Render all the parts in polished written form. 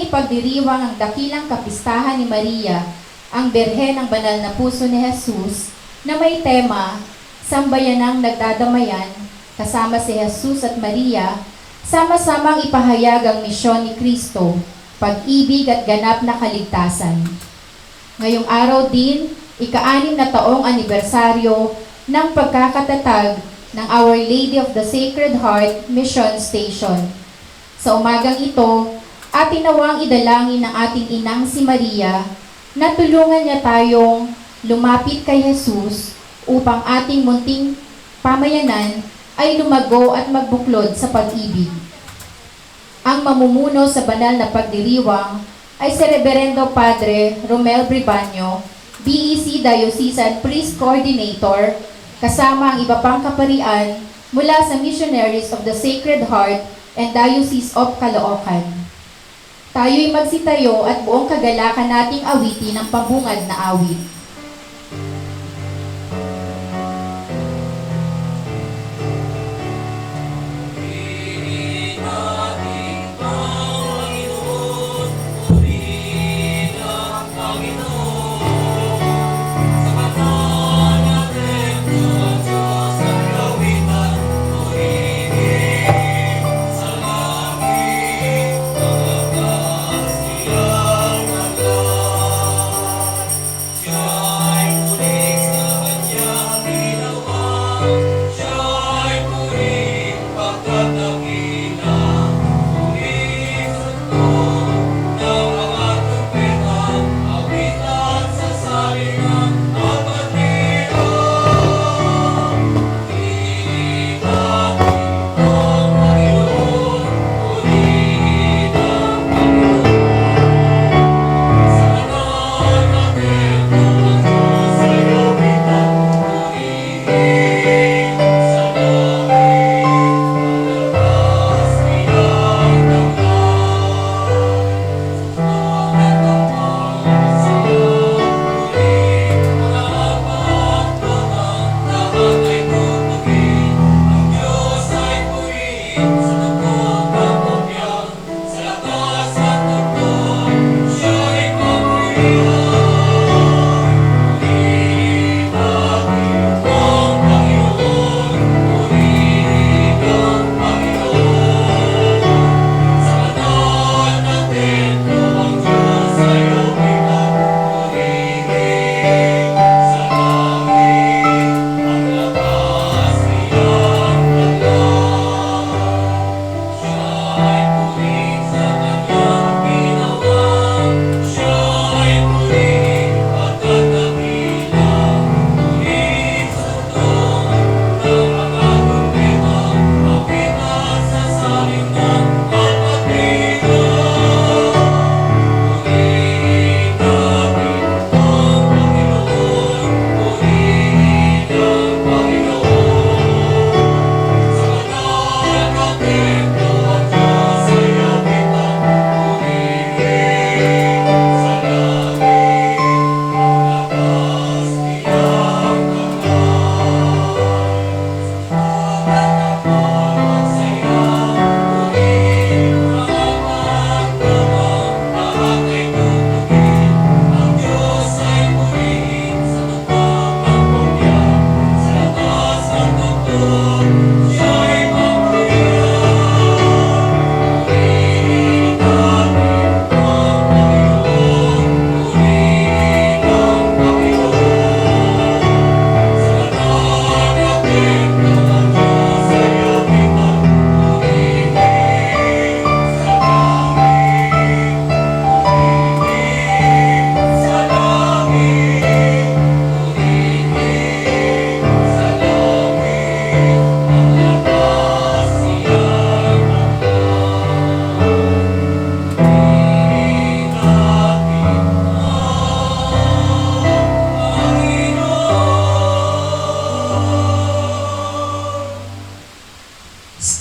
ipagdiriwang ang dakilang kapistahan ni Maria, ang Birhen ng Banal na Puso ni Jesus, na may tema, Sambayanang Nagdadamayan, kasama si Jesus at Maria, sama-samang ipahayag ang misyon ni Kristo, pag-ibig at ganap na kaligtasan. Ngayong araw din, ika-6 na taong anibersaryo ng pagkakatatag ng Our Lady of the Sacred Heart Mission Station. Sa umagang ito, atin nawang idalangin ng ating inang si Maria na tulungan niya tayong lumapit kay Jesus upang ating munting pamayanan ay lumago at magbuklod sa pag-ibig. Ang mamumuno sa banal na pagdiriwang ay si Reverendo Padre Romel Bribanyo, BEC Diocesan Priest Coordinator, kasama ang iba pang kaparian mula sa Missionaries of the Sacred Heart and Diocese of Caloocan. Tayo'y magsitayo at buong kagalakan nating awitin ang pambungad na awit.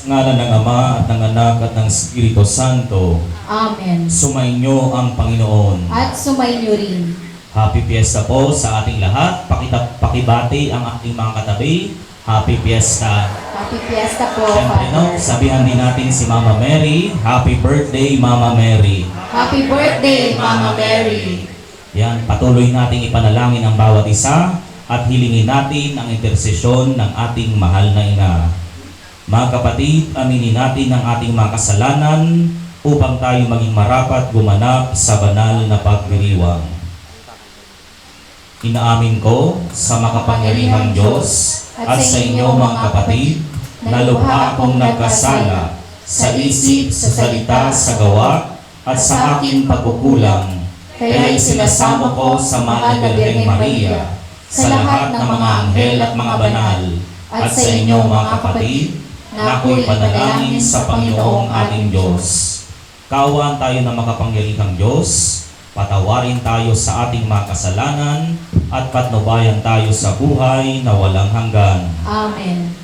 Ngalan ng Ama at ng Anak at ng Espiritu Santo. Amen. Sumainyo ang Panginoon. At sumainyo rin. Happy Fiesta po sa ating lahat. Pakibati ang ating mga katabi. Happy Fiesta. Happy Fiesta po, Siyempre, no, Father. sabihan din natin si Mama Mary. Happy birthday, Mama Mary. Happy birthday, Mama Mary. Yan, patuloy nating ipanalangin ang bawat isa at hilingin natin ang intersesyon ng ating mahal na ina. Mga kapatid, aminin natin ang ating mga kasalanan upang tayo maging marapat gumanap sa banal na pagdiriwang. Inaamin ko sa makapangyarihang Diyos at sa inyo mga kapatid na lubha akong nagkasala sa isip, sa salita, sa gawa at sa aking pagkukulang. Kaya isinasamo ko sa mahal na Birheng Maria, sa lahat ng mga anghel at mga banal, at sa inyo mga kapatid, na ako'y panalangin sa Panginoong ating Diyos. Kaawaan tayo ng makapangyarihang Diyos, patawarin tayo sa ating mga kasalanan, at patnubayan tayo sa buhay na walang hanggan. Amen.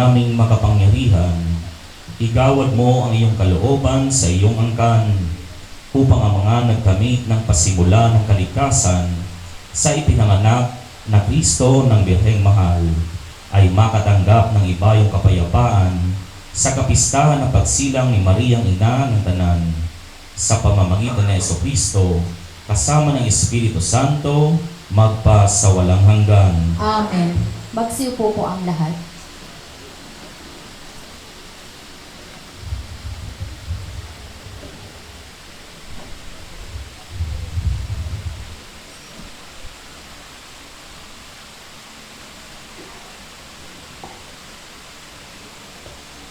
naming makapangyarihan, igawad mo ang iyong kalooban sa iyong angkan upang ang mga nagkamit ng pasimula ng kalikasan sa ipinanganak na Kristo ng Birheng Mahal ay makatanggap ng ibayong kapayapaan sa kapistahan ng pagsilang ni Mariang Ina ng Tanan sa pamamagitan ni Jesucristo kasama ng Espiritu Santo magpa sa walang hanggan. Amen. Magsiupo po ang lahat.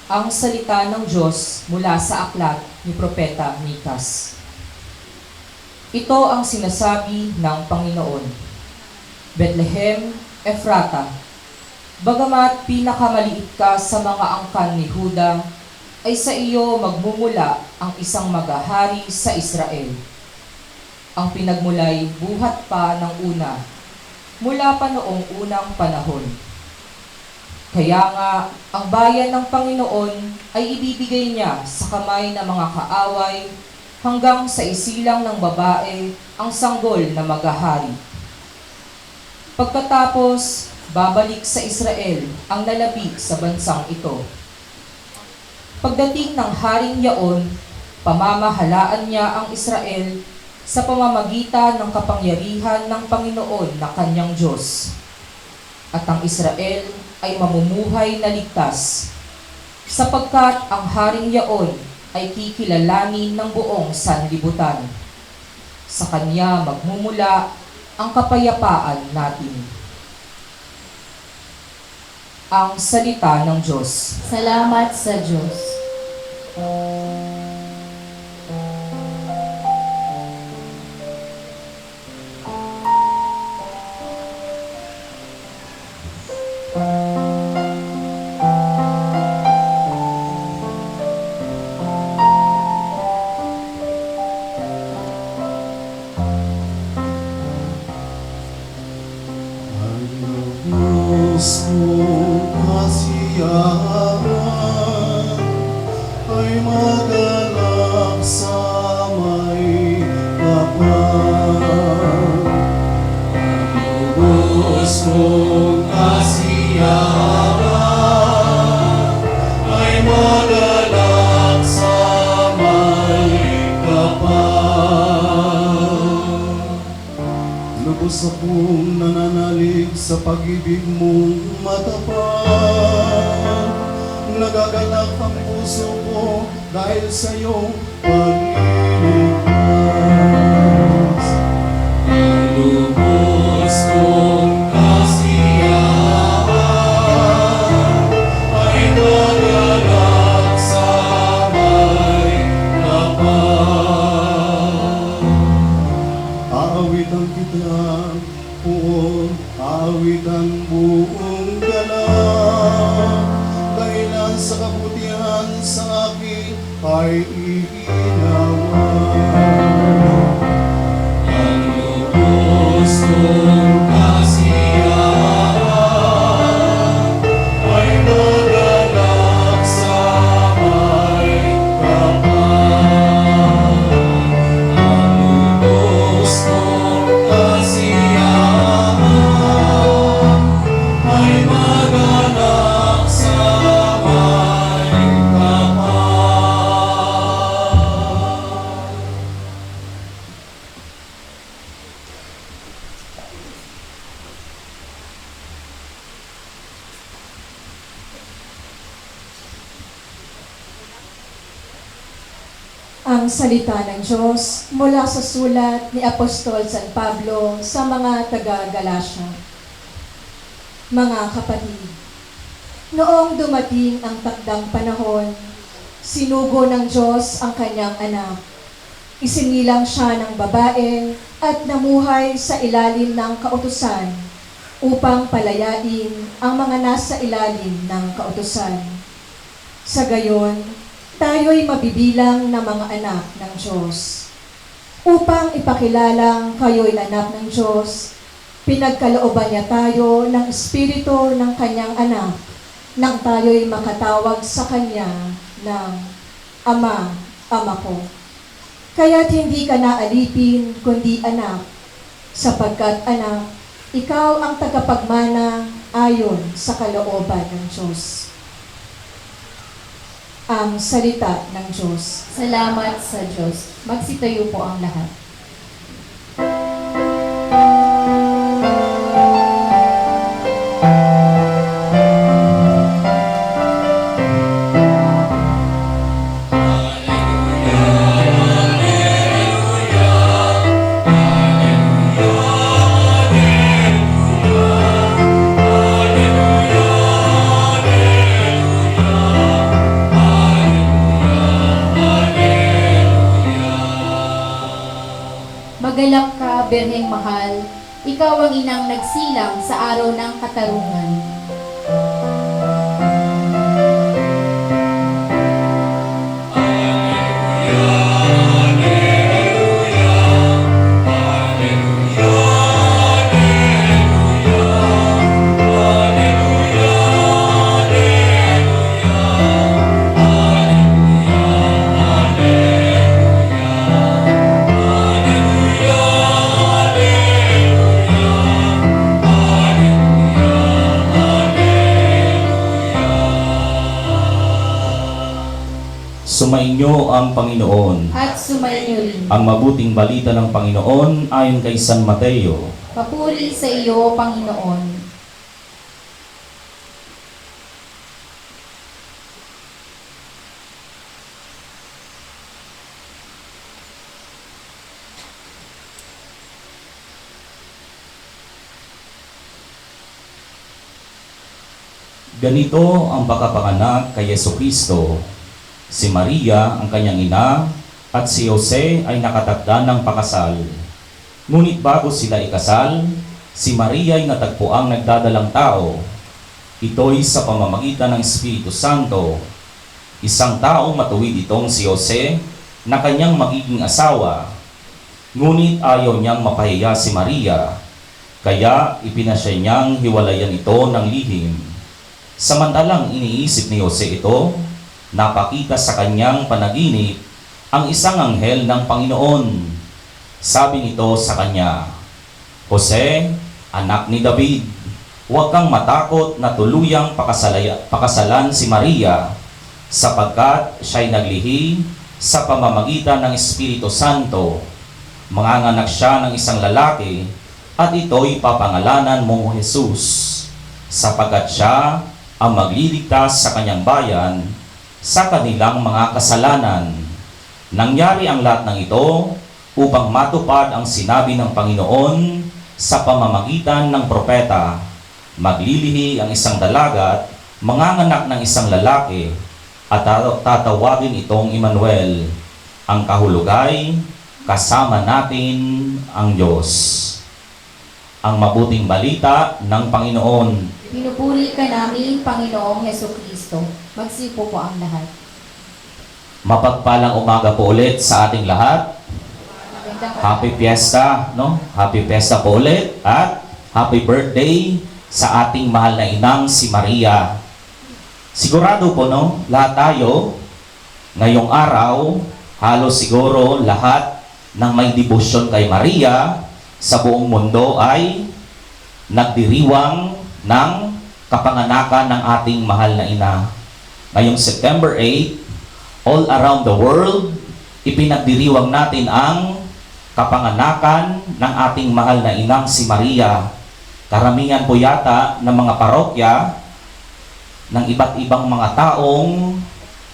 Ang salita ng Diyos mula sa aklat ni Propeta Mikas. Ito ang sinasabi ng Panginoon. Bethlehem, Ephrata, bagamat pinakamaliit ka sa mga angkan ni Huda, ay sa iyo magmumula ang isang maghahari sa Israel. Ang pinagmulay buhat pa ng una, mula pa noong unang panahon. Kaya nga, ang bayan ng Panginoon ay ibibigay niya sa kamay ng mga kaaway hanggang sa isilang ng babae ang sanggol na maghahari. Pagkatapos, babalik sa Israel ang lalapit sa bansang ito. Pagdating ng haring yaon, pamamahalaan niya ang Israel sa pamamagitan ng kapangyarihan ng Panginoon na kanyang Diyos. At ang Israel ay mamumuhay na ligtas, sapagkat ang haring yaon ay kikilalanin ng buong sanlibutan. Sa kanya magmumula ang kapayapaan natin. Ang salita ng Diyos. Salamat sa Diyos. Diyos mong kasiyahan ay maganap sa may kapal. Diyos mong kasiyahan ay maganap sa may kapal. Lubos akong nananalig sa pag-ibig mong matapat. Nagagalak ang puso ko dahil sa iyong pagliligtas. Ang lubos kong kasiyahan ay nagalak sa may kapal. Aawitan kita, oo, aawitan buong galang. Dahilan sa kabutihan sa akin ay iinawa. Ang lubos kong kasiyahan ay nagalak sa may kapal. Ang lubos kong kasiyahan ay maganap sa may kapal. Ang salita ng Diyos mula sa sulat ni Apostol San Pablo sa mga taga-Galacia. Mga kapatid, noong dumating ang takdang panahon, sinugo ng Diyos ang kanyang anak. Isinilang siya ng babae at namuhay sa ilalim ng kautusan upang palayain ang mga nasa ilalim ng kautusan. Sa gayon, tayo'y mabibilang na mga anak ng Diyos. Upang ipakilalang kayo'y anak ng Diyos, pinagkalooban niya tayo ng Espiritu ng Kanyang anak nang tayo'y makatawag sa Kanya ng Ama, Ama ko. Kaya't hindi ka na alipin, kundi anak, sapagkat anak, ikaw ang tagapagmana ayon sa kalooban ng Diyos. Ang salita ng Diyos. Salamat sa Diyos. Magsitayo po ang lahat. Magalak ka, Birheng Mahal, ikaw ang inang nagsilang sa araw ng katarungan. Sumainyo ang Panginoon. At sumainyo rin. Ang mabuting balita ng Panginoon ayon kay San Mateo. Papuri sa iyo, Panginoon. Ganito ang pagkapanganak kay Jesucristo. Si Maria, ang kanyang ina, at si Jose ay nakatakda ng pakasal. Ngunit bago sila ikasal, si Maria ay natagpuang nagdadalang tao. Ito'y sa pamamagitan ng Espiritu Santo. Isang taong matuwid itong si Jose na kanyang magiging asawa. Ngunit ayaw niyang mapahiya si Maria, kaya ipinasya niyang hiwalayan ito ng lihim. Samantalang iniisip ni Jose ito, napakita sa kanyang panaginip ang isang anghel ng Panginoon. Sabi nito sa kanya, Jose, anak ni David, huwag kang matakot na tuluyang pakasalan si Maria, sapagkat siya'y naglihi sa pamamagitan ng Espiritu Santo. Manganganak siya ng isang lalaki, at ito'y papangalanan mong Jesus, sapagkat siya ang magliligtas sa kanyang bayan sa kanilang mga kasalanan. Nangyari ang lahat ng ito upang matupad ang sinabi ng Panginoon sa pamamagitan ng propeta. Maglilihi ang isang dalaga at manganganak ng isang lalaki, at tatawagin itong Emmanuel. Ang kahulugay, kasama natin ang Diyos. Ang mabuting balita ng Panginoon. Pinupuri ka namin, Panginoong Hesukristo. Magsipo po ang lahat. Mapagpalang umaga po ulit sa ating lahat. Happy Fiesta, no? Happy Fiesta po ulit at happy birthday sa ating mahal na inang si Maria. Sigurado po, no? Lahat tayo ngayong araw, halos siguro lahat ng may debosyon kay Maria sa buong mundo ay nagdiriwang ng kapanganakan ng ating mahal na ina. Ngayong September 8, all around the world, ipinagdiriwang natin ang kapanganakan ng ating mahal na inang si Maria. Karamihan po yata ng mga parokya ng iba't ibang mga taong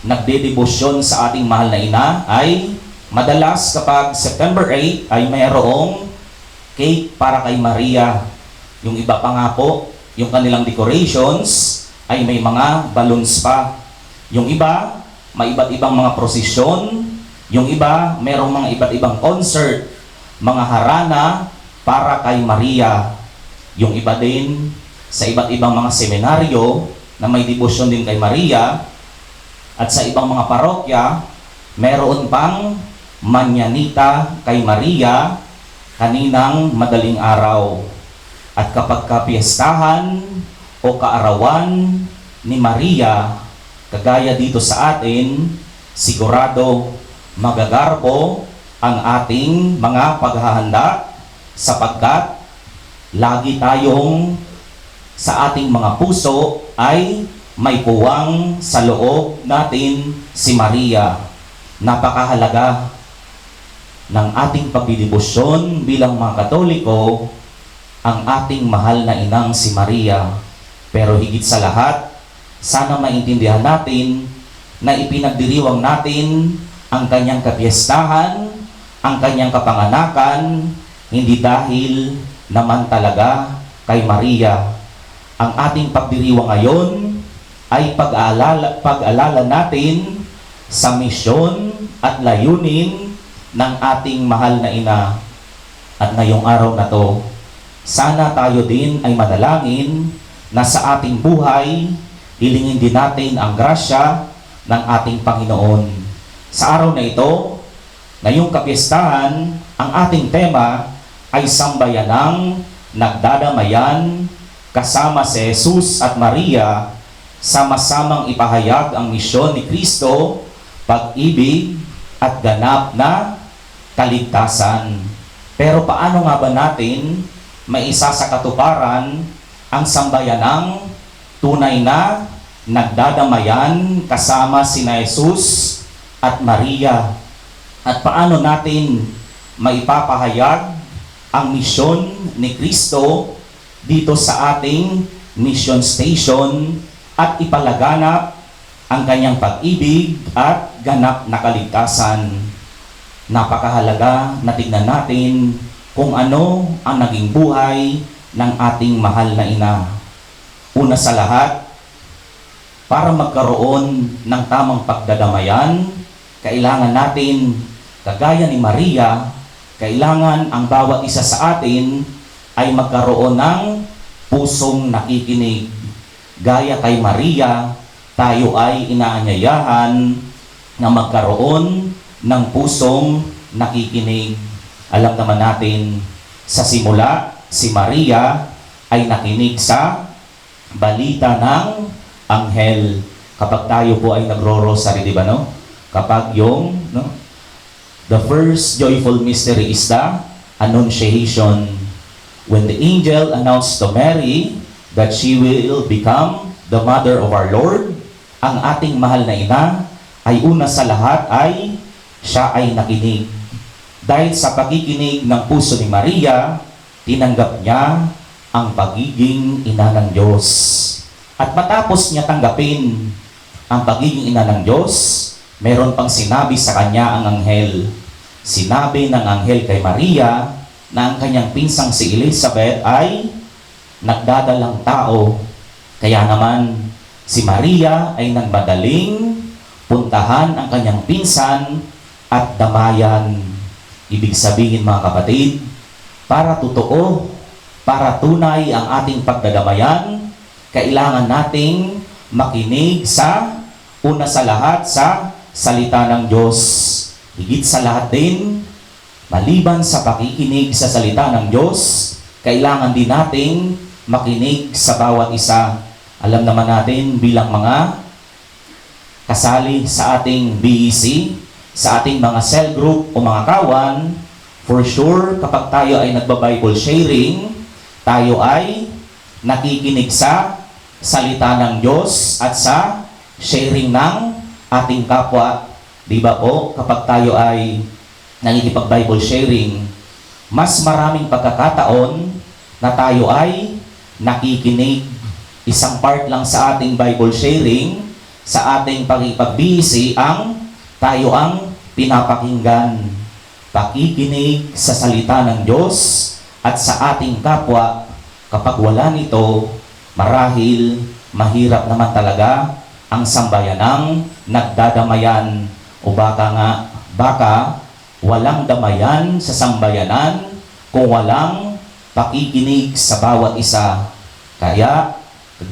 nagdedebosyon sa ating mahal na ina ay madalas kapag September 8 ay mayroong cake para kay Maria. Yung iba pa nga po, yung kanilang decorations ay may mga balloons pa. Yung iba, may iba't ibang mga prosesyon. Yung iba, merong mga iba't ibang concert, mga harana para kay Maria. Yung iba din, sa iba't ibang mga seminaryo na may debosyon din kay Maria. At sa ibang mga parokya, meron pang manyanita kay Maria kaninang madaling araw. At kapag kapiestahan o kaarawan ni Maria, kagaya dito sa atin, sigurado magagarbo ang ating mga paghahanda sapagkat lagi tayong sa ating mga puso ay may puwang sa loob natin si Maria. Napakahalaga ng ating pagdidebosyon bilang mga Katoliko ang ating mahal na inang si Maria. Pero higit sa lahat, sana maintindihan natin na ipinagdiriwang natin ang kanyang kapiyastahan, ang kanyang kapanganakan, hindi dahil naman talaga kay Maria. Ang ating pagdiriwang ngayon ay pag-alala natin sa misyon at layunin ng ating mahal na ina. At ngayong araw na to, sana tayo din ay manalangin na sa ating buhay, hilingin din natin ang grasya ng ating Panginoon. Sa araw na ito, ngayong kapiyastahan, ang ating tema ay sambayanang nagdadamayan kasama si Jesus at Maria, sama-samang ipahayag ang misyon ni Kristo, pag-ibig at ganap na kaligtasan. Pero paano nga ba natin maisa sa katuparan ang sambayanang tunay na nagdadamayan kasama sina Jesus at Maria? At paano natin maipapahayag ang misyon ni Kristo dito sa ating mission station at ipalaganap ang kanyang pag-ibig at ganap na kaligtasan? Napakahalaga na tignan natin kung ano ang naging buhay ng ating mahal na ina. Una sa lahat, para magkaroon ng tamang pagdadamayan, kailangan natin, kagaya ni Maria, kailangan ang bawat isa sa atin ay magkaroon ng pusong nakikinig. Gaya kay Maria, tayo ay inaanyayahan na magkaroon ng pusong nakikinig. Alam naman natin, sa simula, si Maria ay nakinig sa balita ng anghel. Kapag tayo po ay nagro-rosary, di ba, no? Kapag yung, no? The first joyful mystery is the Annunciation. When the angel announced to Mary that she will become the mother of our Lord, ang ating mahal na ina ay una sa lahat ay siya ay nakinig. Dahil sa pakikinig ng puso ni Maria, tinanggap niya ang pagiging ina ng Diyos. At matapos niya tanggapin ang pagiging ina ng Diyos, meron pang sinabi sa kanya ang anghel. Sinabi ng anghel kay Maria na ang kanyang pinsang si Elizabeth ay nagdadalang tao. Kaya naman, si Maria ay nagmadaling puntahan ang kanyang pinsan at damayan. Ibig sabihin, mga kapatid, para totoo, para tunay ang ating pagdadamayan, kailangan nating makinig sa, una sa lahat, sa salita ng Diyos. Higit sa lahat din, maliban sa pakikinig sa salita ng Diyos, kailangan din nating makinig sa bawat isa. Alam naman natin bilang mga kasali sa ating BEC, sa ating mga cell group o mga kawan, for sure kapag tayo ay nagba-Bible sharing, tayo ay nakikinig sa salita ng Diyos at sa sharing ng ating kapwa. Di ba po, kapag tayo ay nakikipag-Bible sharing, mas maraming pagkakataon na tayo ay nakikinig. Isang part lang sa ating Bible sharing, sa ating pag-BEC, tayo ang pinapakinggan. Pakikinig sa salita ng Diyos at sa ating kapwa. Kapag wala nito, marahil mahirap naman talaga ang sambayanang nagdadamayan. O baka walang damayan sa sambayanan kung walang pakikinig sa bawat isa. Kaya,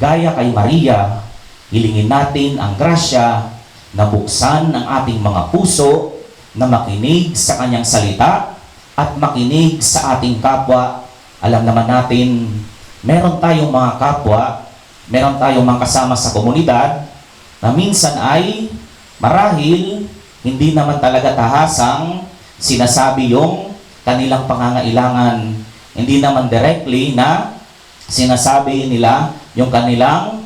gaya kay Maria, hilingin natin ang grasya na buksan ang ating mga puso na makinig sa kanyang salita at makinig sa ating kapwa. Alam naman natin, meron tayong mga kapwa meron tayong mga kasama sa komunidad na minsan ay marahil hindi naman talaga tahasang sinasabi yung kanilang pangangailangan. Hindi naman directly na sinasabi nila yung kanilang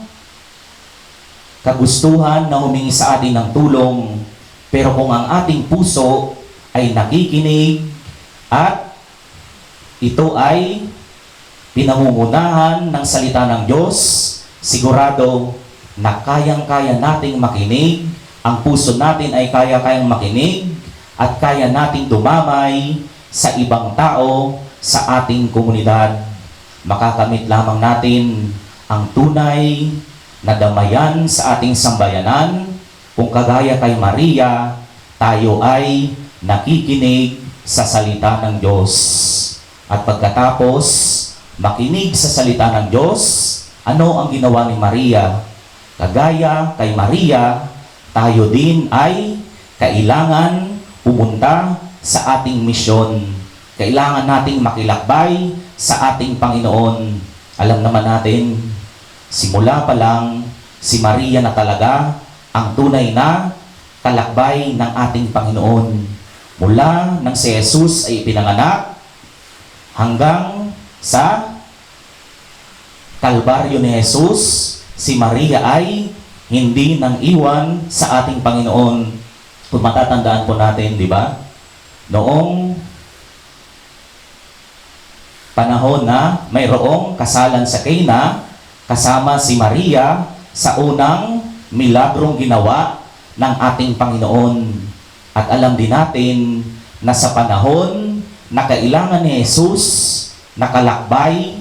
kagustuhan na humingi sa atin ng tulong. Pero kung ang ating puso ay nakikinig at ito ay pinangungunahan ng salita ng Diyos, sigurado na kayang-kaya nating makinig, ang puso natin ay kaya-kayang makinig at kaya nating dumamay sa ibang tao sa ating komunidad. Makakamit lamang natin ang tunay na damayan sa ating sambayanan kung kagaya kay Maria, tayo ay nakikinig sa salita ng Diyos. At pagkatapos makinig sa salita ng Diyos, ano ang ginawa ni Maria? Kagaya kay Maria, tayo din ay kailangan pumunta sa ating misyon. Kailangan nating makilakbay sa ating Panginoon. Alam naman natin, simula pa lang, si Maria na talaga ang tunay na kalakbay ng ating Panginoon. Mula nang si Jesus ay pinanganak hanggang sa Kalbaryo ni Jesus, si Maria ay hindi nang iwan sa ating Panginoon. Kung matatandaan po natin, di ba? Noong panahon na mayroong kasalan sa Cana, kasama si Maria sa unang milagrong ginawa ng ating Panginoon. At alam din natin na sa panahon na kailangan ni Jesus nakalakbay,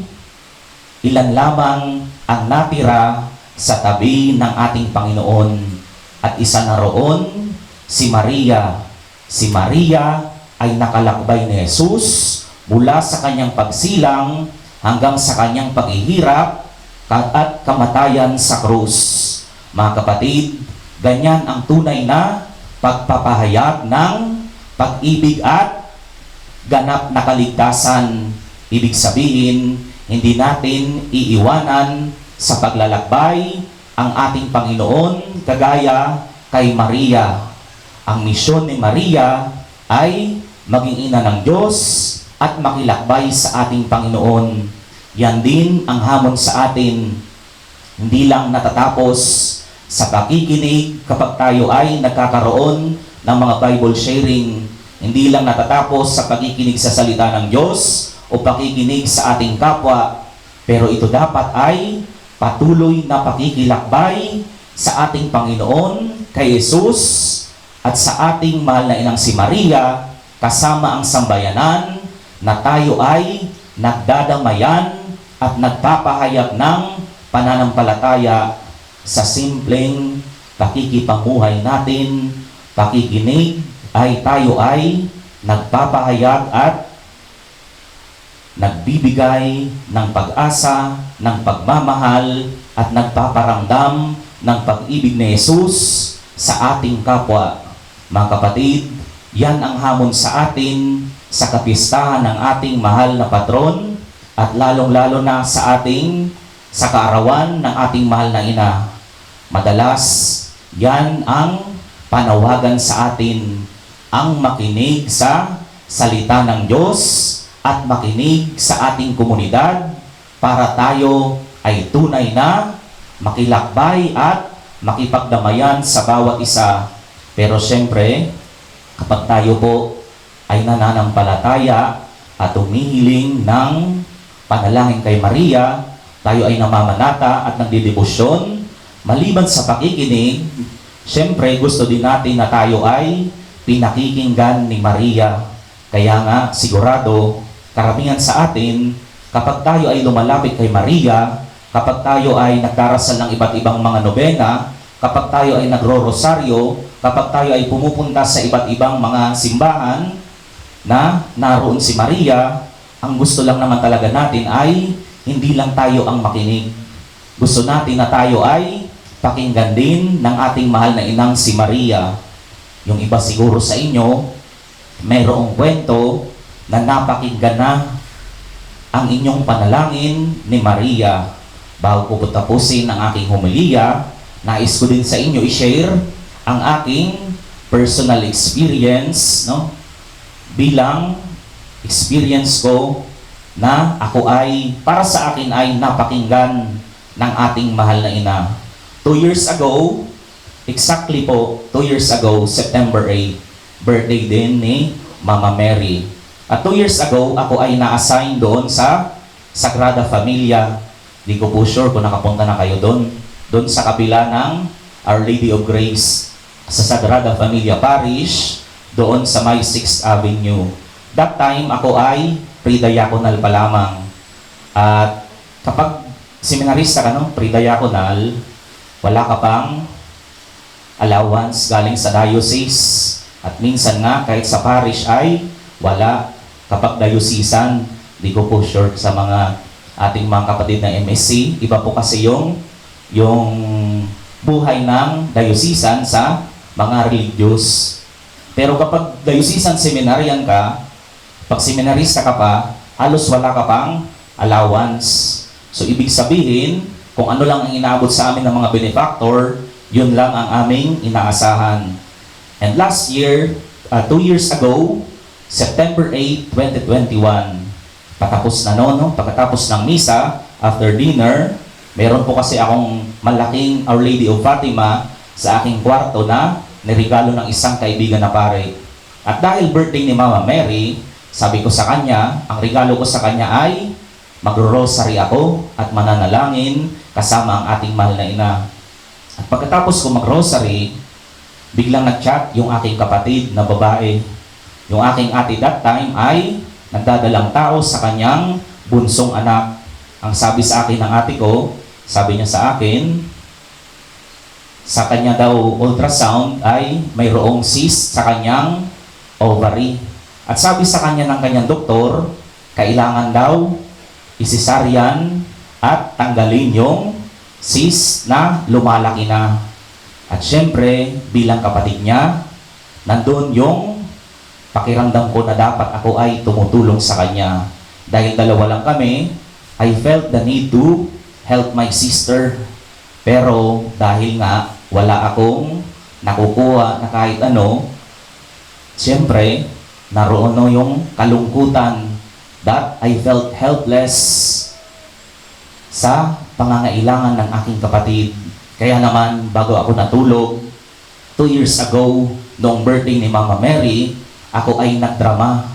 ilan lamang ang natira sa tabi ng ating Panginoon. At isa na roon, si Maria. Si Maria ay nakalakbay ni Jesus mula sa kanyang pagsilang hanggang sa kanyang paghihirap at kamatayan sa krus. Mga kapatid, ganyan ang tunay na pagpapahayag ng pag-ibig at ganap na kaligtasan. Ibig sabihin, hindi natin iiwanan sa paglalakbay ang ating Panginoon kagaya kay Maria. Ang misyon ni Maria ay maging ina ng Diyos at makilakbay sa ating Panginoon. Yan din ang hamon sa atin. Hindi lang natatapos sa pakikinig kapag tayo ay nagkakaroon ng mga Bible sharing. Hindi lang natatapos sa pakikinig sa salita ng Diyos o pakikinig sa ating kapwa. Pero ito dapat ay patuloy na pakikilakbay sa ating Panginoon, kay Jesus, at sa ating mahal na inang si Maria, kasama ang sambayanan, na tayo ay nagdadamayan at nagpapahayag ng pananampalataya sa simpleng pakikipamuhay natin, pakikinig, ay tayo ay nagpapahayag at nagbibigay ng pag-asa, ng pagmamahal, at nagpaparamdam ng pag-ibig ni Jesus sa ating kapwa. Mga kapatid, yan ang hamon sa atin sa kapistahan ng ating mahal na patron at lalong-lalo na sa kaarawan ng ating mahal na ina. Madalas, yan ang panawagan sa atin, ang makinig sa salita ng Diyos at makinig sa ating komunidad para tayo ay tunay na makilakbay at makipagdamayan sa bawat isa. Pero siyempre, kapag tayo po ay nananampalataya at humihiling ng panalangin kay Maria, tayo ay namamanata at nagdedebosyon, maliban sa pakikinig, siyempre gusto din natin na tayo ay pinakikinggan ni Maria. Kaya nga, sigurado, karamihan sa atin, kapag tayo ay lumalapit kay Maria, kapag tayo ay nagdarasal ng iba't ibang mga nobena, kapag tayo ay nagro-rosaryo, kapag tayo ay pumupunta sa iba't ibang mga simbahan na naroon si Maria, ang gusto lang naman talaga natin ay hindi lang tayo ang makinig. Gusto natin na tayo ay pakinggan din ng ating mahal na inang si Maria. Yung iba siguro sa inyo, mayroong kwento na napakinggan na ang inyong panalangin ni Maria. bago ko tapusin ang aking homilya, nais ko din sa inyo i-share ang aking personal experience, no? Bilang experience ko na ako ay, para sa akin ay napakinggan ng ating mahal na ina. 2 years ago, exactly po, 2 years ago, September 8, birthday din ni Mama Mary. At 2 years ago, ako ay na-assign doon sa Sagrada Familia. Di ko po sure kung nakapunta na kayo doon. Doon sa kabila ng Our Lady of Grace sa Sagrada Familia Parish, doon sa may 6th Avenue. That time, ako ay pre-diaconal pa lamang. At kapag seminarista ka, no, pre-diaconal, wala ka pang allowance galing sa diocese. At minsan nga, kahit sa parish ay wala. Kapag diocesan, di ko po sure sa mga ating mga kapatid na MSC, iba po kasi yung buhay ng diocesan sa mga religious. Pero kapag diocesan seminarian ka, pag seminarista ka pa, halos wala ka pang allowance. So ibig sabihin, kung ano lang ang inaabot sa amin ng mga benefactor, yun lang ang aming inaasahan. And last year, 2 years ago, September 8, 2021, patapos na no? Pagkatapos ng misa, after dinner, meron po kasi akong malaking Our Lady of Fatima sa aking kwarto na niregalo ng isang kaibigan na pare. At dahil birthday ni Mama Mary, sabi ko sa kanya, ang regalo ko sa kanya ay magro-rosary ako at mananalangin kasama ang ating mahal na ina. At pagkatapos ko mag-rosary, biglang nag-chat yung aking kapatid na babae. Yung aking ate that time ay nagdadalang tao sa kanyang bunsong anak. Ang sabi sa akin ng ate ko, sabi niya sa akin, sa kanya daw ultrasound ay mayroong cyst sa kanyang ovary. At sabi sa kanya ng kanyang doktor, kailangan daw isisaryan at tanggalin yung cyst na lumalaki na. At syempre, bilang kapatid niya, nandun yung pakiramdam ko na dapat ako ay tumutulong sa kanya. Dahil dalawa lang kami, I felt the need to help my sister. Pero dahil nga wala akong nakukuha na kahit ano, siyempre, naroon no yung kalungkutan that I felt helpless sa pangangailangan ng aking kapatid. Kaya naman, bago ako natulog, 2 years ago, noong birthday ni Mama Mary, ako ay nagdrama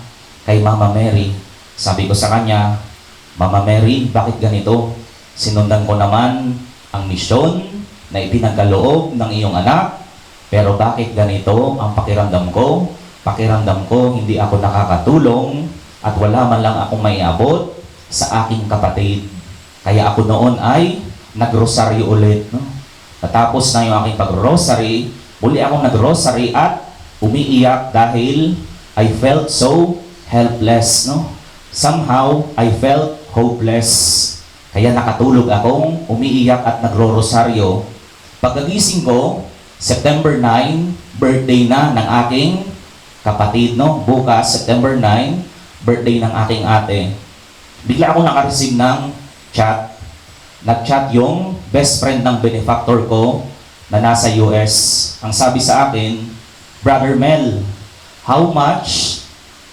kay Mama Mary. Sabi ko sa kanya, Mama Mary, bakit ganito? Sinundan ko naman ang misyon na ipinagkaloob ng iyong anak, pero bakit ganito ang pakiramdam ko? Pakiramdam ko hindi ako nakakatulong at wala man lang akong maiabot sa aking kapatid. Kaya ako noon ay nagrosaryo ulit. No? Natapos na yung aking pag-rosary, muli akong nag-rosary at umiiyak dahil I felt so helpless. No? Somehow, I felt hopeless. Kaya nakatulog akong umiiyak at nagro-rosaryo. Pagkagising ko, September 9, birthday na ng aking kapatid. No? Bukas, September 9, birthday ng aking ate. Bigla ako nakareceive ng chat. Nag-chat yung best friend ng benefactor ko na nasa US. Ang sabi sa akin, Brother Mel, how much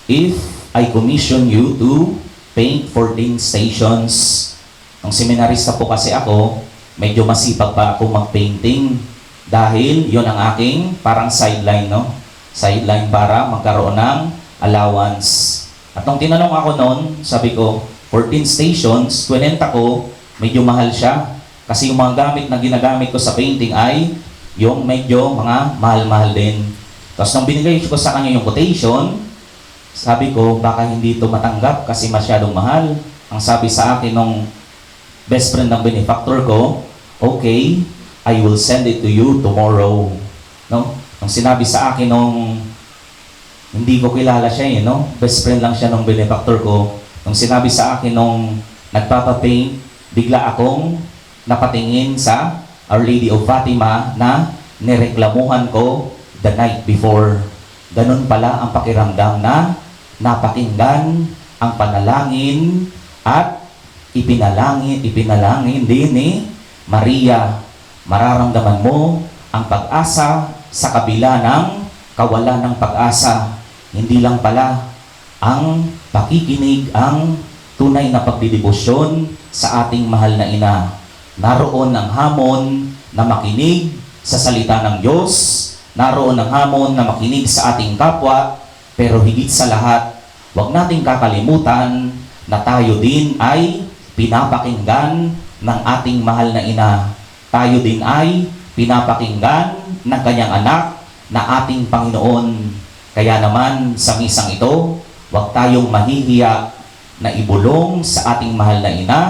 if I commission you to paint 14 stations? Nung seminarista po kasi ako, medyo masipag pa ako mag-painting dahil yon ang aking parang sideline, no? Sideline para magkaroon ng allowance. At nung tinanong ako noon, sabi ko, 14 stations, kwenta ko, medyo mahal siya. Kasi yung mga gamit na ginagamit ko sa painting ay yung medyo mga mahal-mahal din. Tapos nung binigay ko sa kanya yung quotation, sabi ko, baka hindi ito matanggap kasi masyadong mahal. Ang sabi sa akin nung best friend ng benefactor ko, okay, I will send it to you tomorrow. No? Nung sinabi sa akin nung hindi ko kilala siya, no? Best friend lang siya nung benefactor ko. Nung sinabi sa akin nung nagpapapaint, bigla akong napatingin sa Our Lady of Fatima na nireklamuhan ko the night before. Ganun pala ang pakiramdam na napakinggan ang panalangin at ipinalangin din ni Maria. Mararamdaman mo ang pag-asa sa kabila ng kawalan ng pag-asa. Hindi lang pala ang pakikinig ang tunay na pagdidebosyon sa ating mahal na ina. Naroon ang hamon na makinig sa salita ng Diyos, naroon ang hamon na makinig sa ating kapwa, pero higit sa lahat, huwag nating kakalimutan na tayo din ay pinapakinggan ng ating mahal na ina. Tayo din ay pinapakinggan ng kanyang anak na ating Panginoon. Kaya naman sa misang ito, huwag tayong mahihiya na ibulong sa ating mahal na ina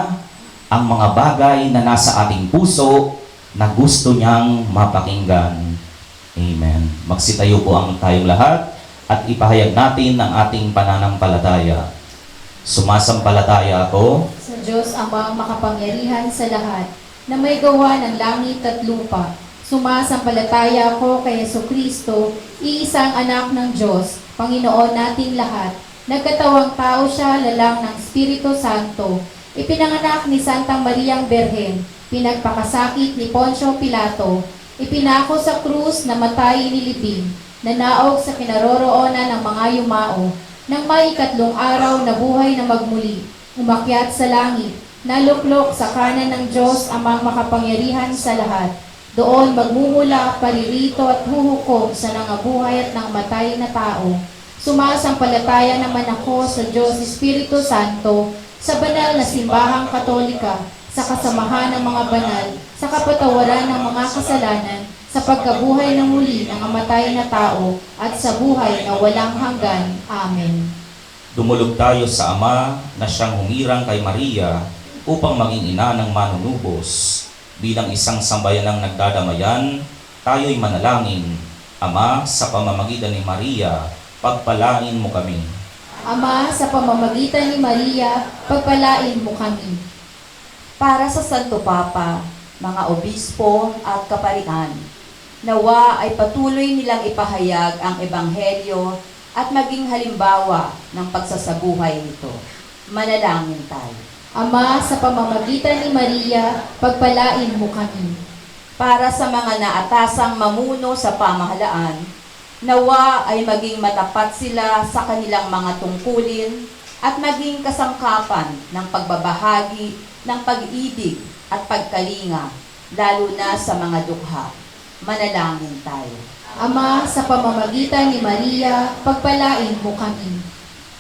ang mga bagay na nasa ating puso na gusto niyang mapakinggan. Amen. Magsitayo po ang tayong lahat at ipahayag natin ang ating pananampalataya. Sumasampalataya ako Sa Diyos Amang makapangyarihan sa lahat, na may gawa ng langit at lupa. Sumasampalataya ako kay Jesucristo, iisang anak ng Diyos, Panginoon nating lahat. Nagkatawang tao siya, lalang ng Espiritu Santo. Ipinanganak ni Santa Mariang Berhen, pinagpakasakit ni Poncio Pilato, ipinako sa krus, namatay, nilibing, nanaog sa kinaroroonan ng mga yumao, nang may 3 araw na buhay na magmuli, umakyat sa langit, naluklok sa kanan ng Diyos Amang makapangyarihan sa lahat. Doon magmumula, paririto at huhukom sa nangabuhay at nangmatay na tao. Sumasampalataya naman ako sa Diyos Espiritu Santo, sa banal na simbahang katolika, sa kasamahan ng mga banal, sa kapatawaran ng mga kasalanan, sa pagkabuhay ng muli ng amatay na tao, at sa buhay na walang hanggan. Amen. Dumulog tayo sa Ama na siyang humirang kay Maria upang maging ina ng manunubos. Bilang isang sambayanang nagdadamayan, tayo'y manalangin. Ama, sa pamamagitan ni Maria, pagpalain mo kami. Ama, sa pamamagitan ni Maria, pagpalain mo kami. Para sa Santo Papa, mga obispo at kaparian, nawa ay patuloy nilang ipahayag ang Ebanghelyo at maging halimbawa ng pagsasabuhay nito. Manalangin tayo. Ama, sa pamamagitan ni Maria, pagpalain mo kami. Para sa mga naatasang mamuno sa pamahalaan, nawa ay maging matapat sila sa kanilang mga tungkulin at maging kasangkapan ng pagbabahagi ng pag-ibig at pagkalinga, lalo na sa mga dukha. Manalangin tayo. Ama, sa pamamagitan ni Maria, pagpalain mo kami.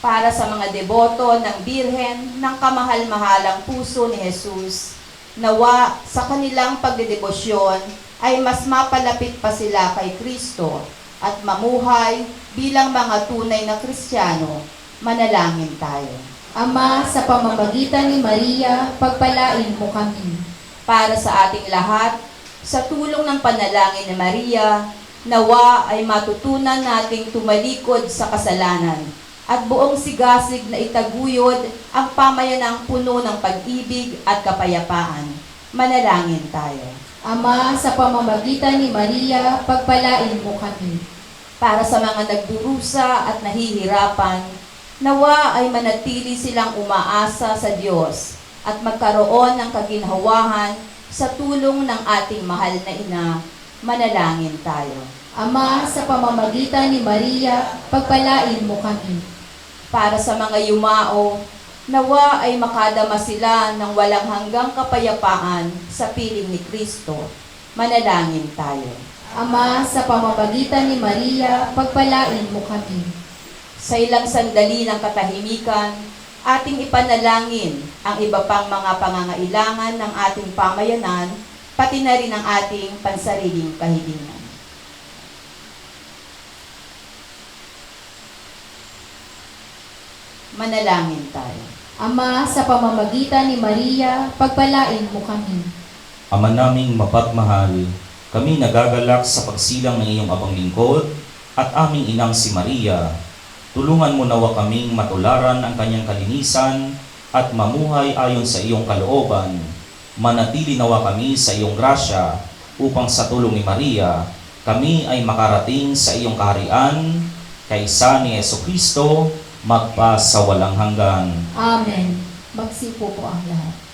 Para sa mga deboto ng Birhen ng kamahal-mahalang puso ni Jesus, nawa sa kanilang pagdedebosyon ay mas mapalapit pa sila kay Kristo at mamuhay bilang mga tunay na Kristiyano. Manalangin tayo. Ama, sa pamamagitan ni Maria, pagpalain mo kami. Para sa ating lahat, sa tulong ng panalangin ni Maria, nawa ay matutunan nating tumalikod sa kasalanan at buong sigasig na itaguyod ang pamayanang puno ng pag-ibig at kapayapaan. Manalangin tayo. Ama, sa pamamagitan ni Maria, pagpalain mo kami. Para sa mga nagdurusa at nahihirapan, nawa ay manatili silang umaasa sa Diyos at magkaroon ng kaginhawahan sa tulong ng ating mahal na ina. Manalangin tayo. Ama, sa pamamagitan ni Maria, pagpalain mo kami. Para sa mga yumao, nawa ay makadama sila ng walang hanggang kapayapaan sa piling ni Kristo. Manalangin tayo. Ama, sa pamamagitan ni Maria, pagpalain mo kami. Sa ilang sandali ng katahimikan, ating ipanalangin ang iba pang mga pangangailangan ng ating pamayanan, pati na rin ang ating pansariling kahilingan. Manalangin tayo. Ama, sa pamamagitan ni Maria, pagpalain mo kami. Ama naming mapagmahal, kami nagagalak sa pagsilang ng iyong abang lingkod at aming inang si Maria. Tulungan mo nawa kaming matularan ang kanyang kalinisan at mamuhay ayon sa iyong kalooban. Manatili nawa kami sa iyong grasya upang sa tulong ni Maria, kami ay makarating sa iyong kaharian, kaysa ni Jesucristo, magpa sa walang hanggan. Amen. Magsipo po ang lahat.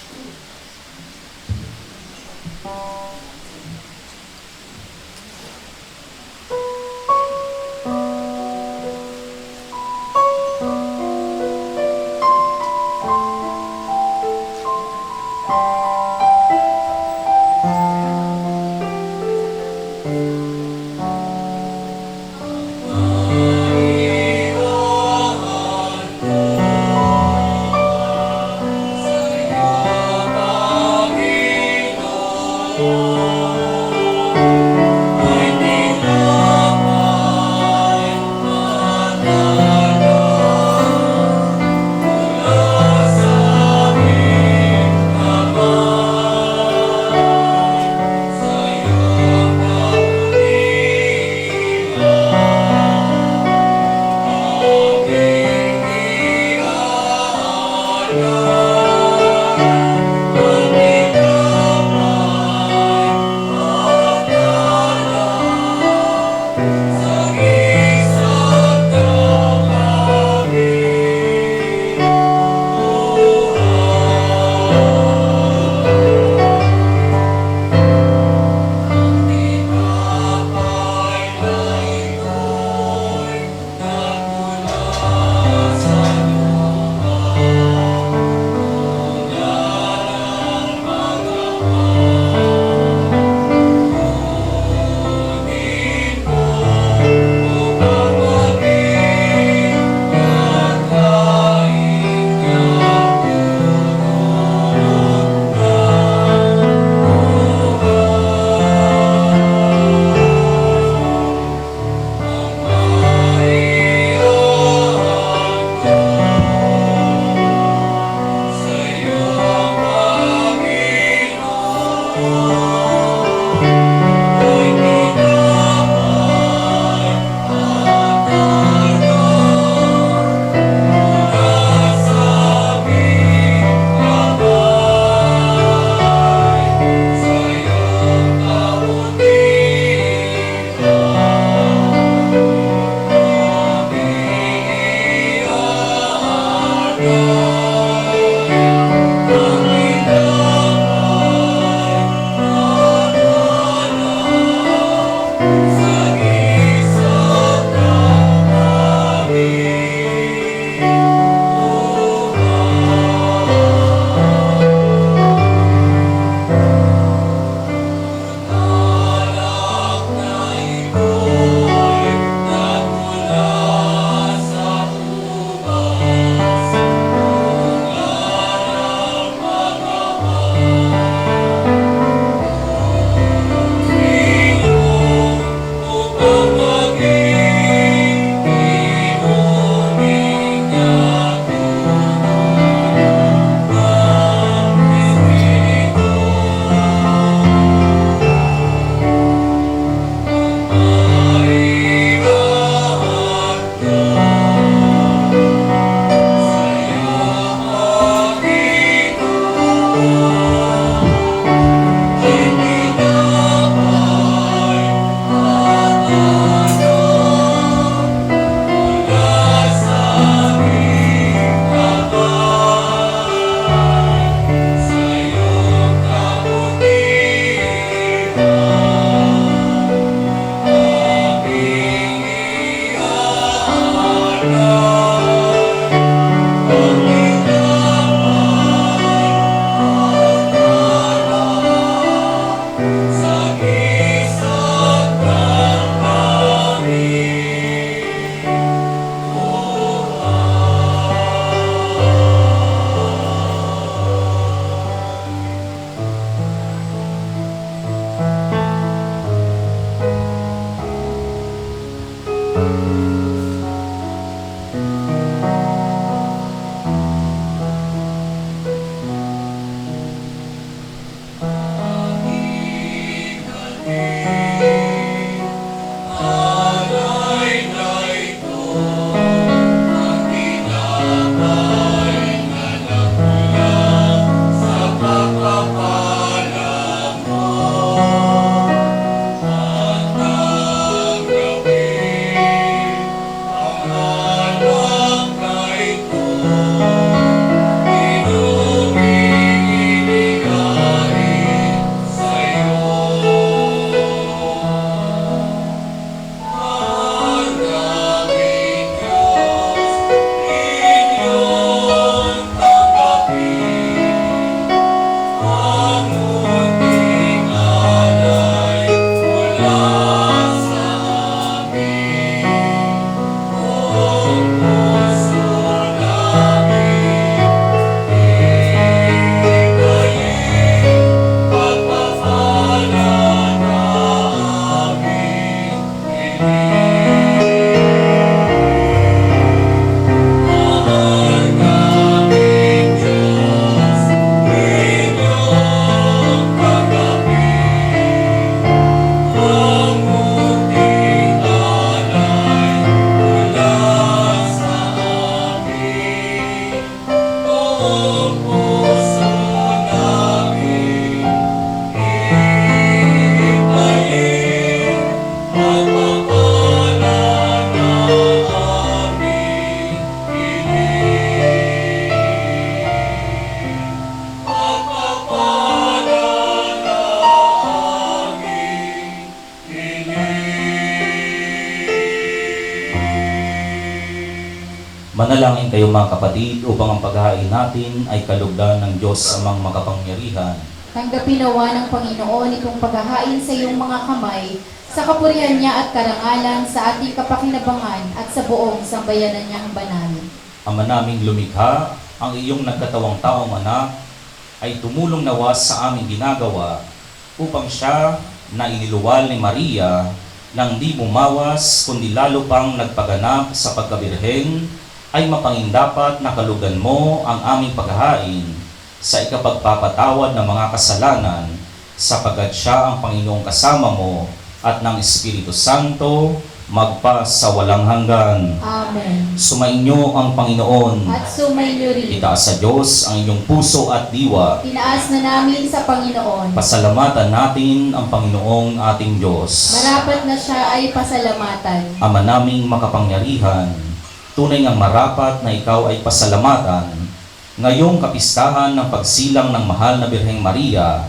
Manalangin kayo mga kapatid upang ang paghahain natin ay kalugdan ng Diyos amang makapangyarihan. Tanggapin nawa ng Panginoon itong paghahain sa iyong mga kamay, sa kapurihan niya at karangalan sa ating kapakinabangan at sa buong sambayanan niyang banal. Ama naming lumikha, ang iyong nagkatawang taong anak ay tumulong nawa sa aming ginagawa upang siya na iniluwal ni Maria nang di bumawas kundi lalo pang nagpaganap sa pagkabirhen ay mapangindapat na kalugan mo ang aming paghahain sa ikapagpapatawad ng mga kasalanan sapagkat siya ang Panginoong kasama mo at ng Espiritu Santo magpa sa walang hanggan. Amen. Sumainyo ang Panginoon. At sumainyo rin. Itaas sa Diyos ang inyong puso at diwa. Tinaas na namin sa Panginoon. Pasalamatan natin ang Panginoong ating Diyos. Marapat na siya ay pasalamatan. Ama naming makapangyarihan, tunay ngang marapat na ikaw ay pasalamatan. Ngayong kapistahan ng pagsilang ng mahal na Birheng Maria,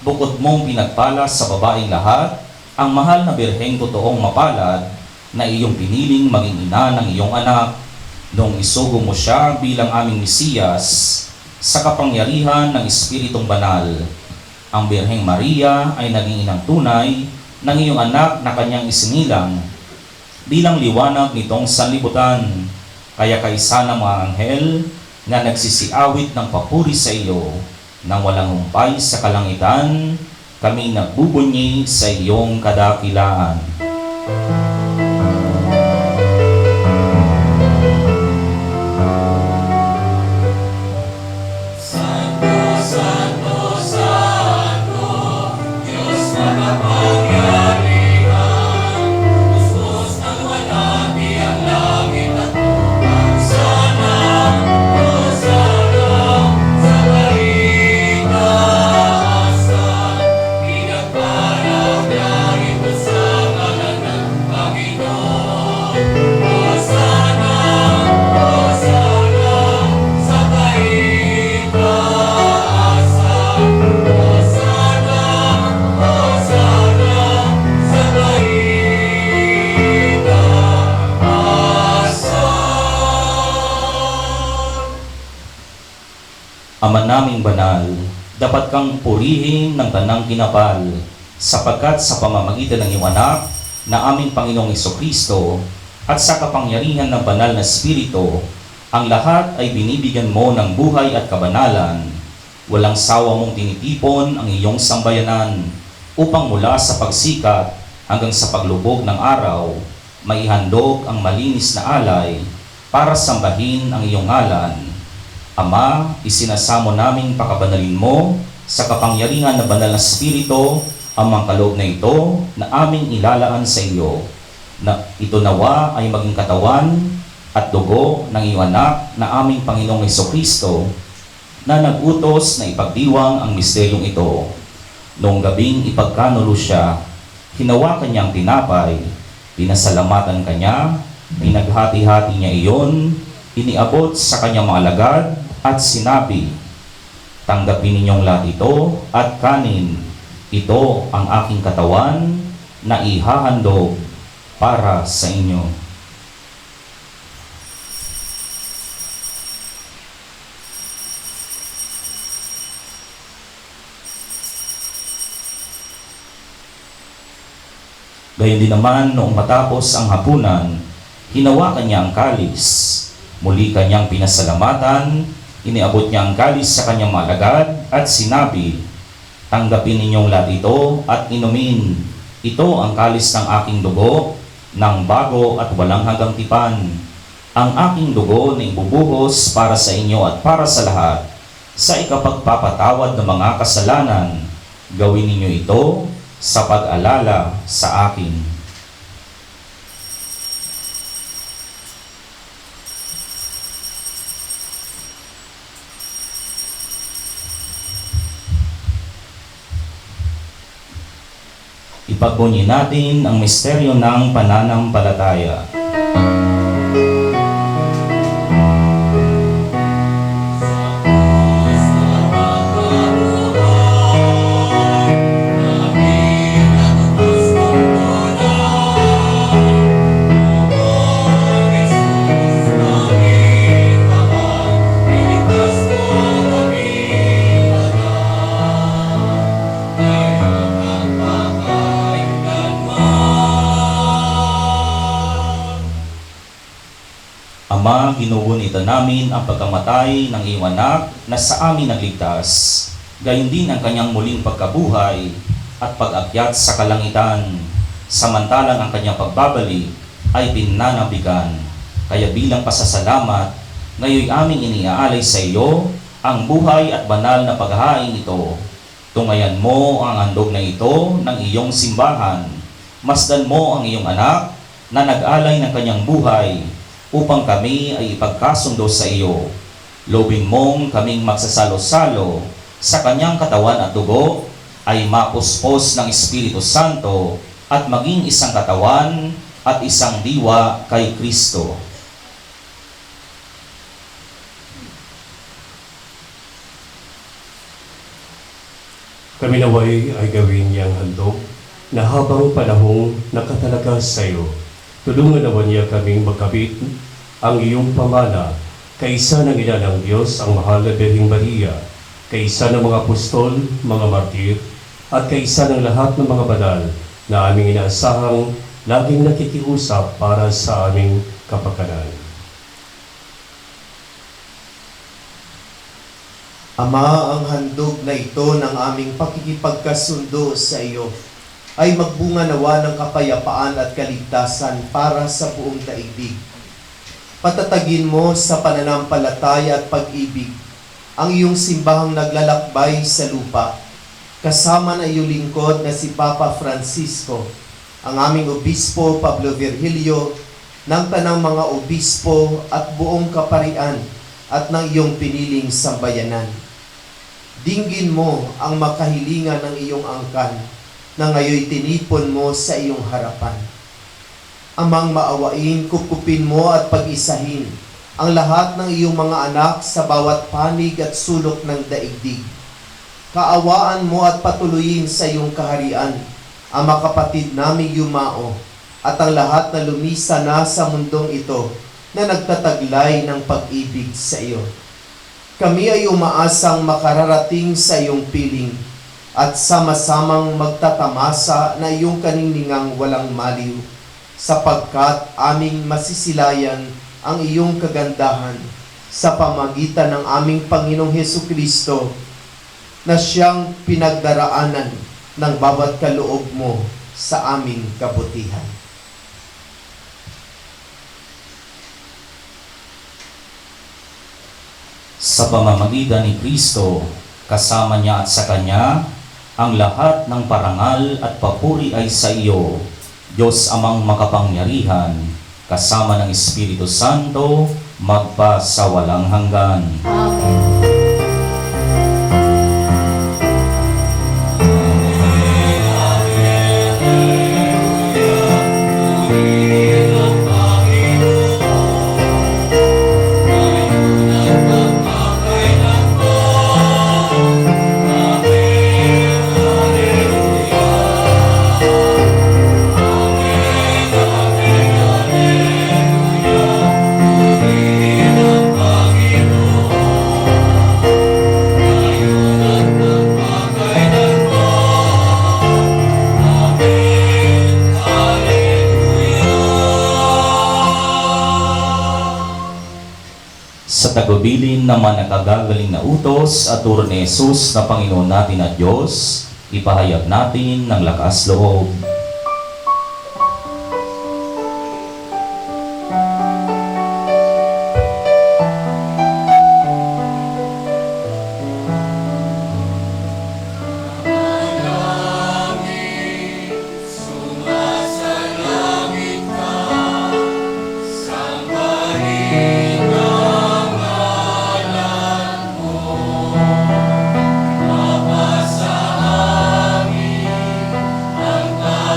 bukod mong pinagpala sa babaeng lahat, ang mahal na Birheng totoong mapalad na iyong piniling maging ina ng iyong anak noong isugo mo siya bilang aming Mesiyas sa kapangyarihan ng Espiritong Banal. Ang Birheng Maria ay naging inang tunay ng iyong anak na kanyang isinilang bilang liwanag nitong sanlibutan. Kaya kaisa ng mga anghel na nagsisiawit ng papuri sa iyo nang walang humpay sa kalangitan, kami nagbubunyi sa iyong kadakilaan. Ama naming banal, dapat kang purihin ng tanang kinapal, sapagkat sa pamamagitan ng iyong anak na aming Panginoong Hesukristo at sa kapangyarihan ng banal na Espiritu, ang lahat ay binibigyan mo ng buhay at kabanalan. Walang sawa mong tinitipon ang iyong sambayanan upang mula sa pagsikat hanggang sa paglubog ng araw, maihandog ang malinis na alay para sambahin ang iyong ngalan. Ama, isinasamo naming pakabanalin mo sa kapangyarihan ng banal na Espiritu ang mga kaloob na ito na aming ilalaan sa iyo, na ito nawa ay maging katawan at dugo ng iyong anak na aming Panginoong Hesukristo na nag-utos na ipagdiwang ang misteryong ito. Noong gabing ipagkanulo siya, hinawakan niya ang tinapay, pinasalamatan kanya, pinaghati-hati niya iyon, iniabot sa kanyang mga alagad at sinabi, "Tanggapin ninyong lahat ito at kanin. Ito ang aking katawan na ihahandog para sa inyo." Gayon din naman noong matapos ang hapunan, hinawakan niya ang kalis. Muli kanyang pinasalamatan, iniabot niya ang kalis sa kanyang mga alagad at sinabi, "Tanggapin ninyong lahat ito at inumin. Ito ang kalis ng aking dugo, ng bago at walang hanggang tipan. Ang aking dugo na ibubuhos para sa inyo at para sa lahat, sa ikapagpapatawad ng mga kasalanan. Gawin ninyo ito sa pag-alala sa akin." Ipagbunyi natin ang misteryo ng pananampalataya. Ama, ginugunita namin ang pagkamatay ng iyong anak na sa amin nagligtas. Gayon din ang kanyang muling pagkabuhay at pag-akyat sa kalangitan. Samantalang ang kanyang pagbabalik ay pinanabigan. Kaya bilang pasasalamat, ngayon aming iniaalay sa iyo ang buhay at banal na paghahain ito. Tungayan mo ang handog na ito ng iyong simbahan. Masdan mo ang iyong anak na nag-alay ng kanyang buhay upang kami ay ipagkasundo sa iyo. Lobin mong kaming magsasalo-salo sa kanyang katawan at dugo ay mapuspos ng Espiritu Santo at maging isang katawan at isang diwa kay Kristo. Kami naway ay gawin niyang handog na habang panahong nakatalaga sa iyo. Tulungan naman niya kaming magkabit ang iyong pamana, kaisa ng ina ng Diyos, ang mahal na Birheng Maria, kaisa ng mga apostol, mga martir, at kaisa ng lahat ng mga banal na aming inaasahang laging nakikiusap para sa aming kapakanan. Ama, ang handog na ito ng aming pakikipagkasundo sa iyo ay magbunga nawa ng kapayapaan at kaligtasan para sa buong daigdig. Patatagin mo sa pananampalataya at pag-ibig ang iyong simbahang naglalakbay sa lupa, kasama na iyong lingkod na si Papa Francisco, ang aming Obispo Pablo Virgilio, ng tanang mga obispo at buong kaparian at ng iyong piniling sambayanan. Dinggin mo ang makahilingan ng iyong angkan na ngayoy tinipon mo sa iyong harapan. Amang maawain, kupkupin mo at pag-isahin ang lahat ng iyong mga anak sa bawat panig at sulok ng daigdig. Kaawaan mo at patuloyin sa iyong kaharian ang mga kapatid naming yumao at ang lahat na lumisa na sa mundong ito na nagtataglay ng pag-ibig sa iyo. Kami ay umaasang makararating sa iyong piling at sama-samang magtatamasa na iyong kaniningang walang maliw, sapagkat aming masisilayan ang iyong kagandahan sa pamagitan ng aming Panginoong Hesukristo na siyang pinagdaraanan ng bawat kaloob mo sa aming kabutihan. Sa pamamagitan ni Kristo, kasama niya at sa Kanya, ang lahat ng parangal at papuri ay sa iyo, Diyos Amang makapangyarihan, kasama ng Espiritu Santo, magpa sa walang hanggan. Amen. Sa tagubilin naman ang kagagaling na utos at turo ni Jesus na Panginoon natin at Diyos, ipahayag natin ng lakas loob. Ang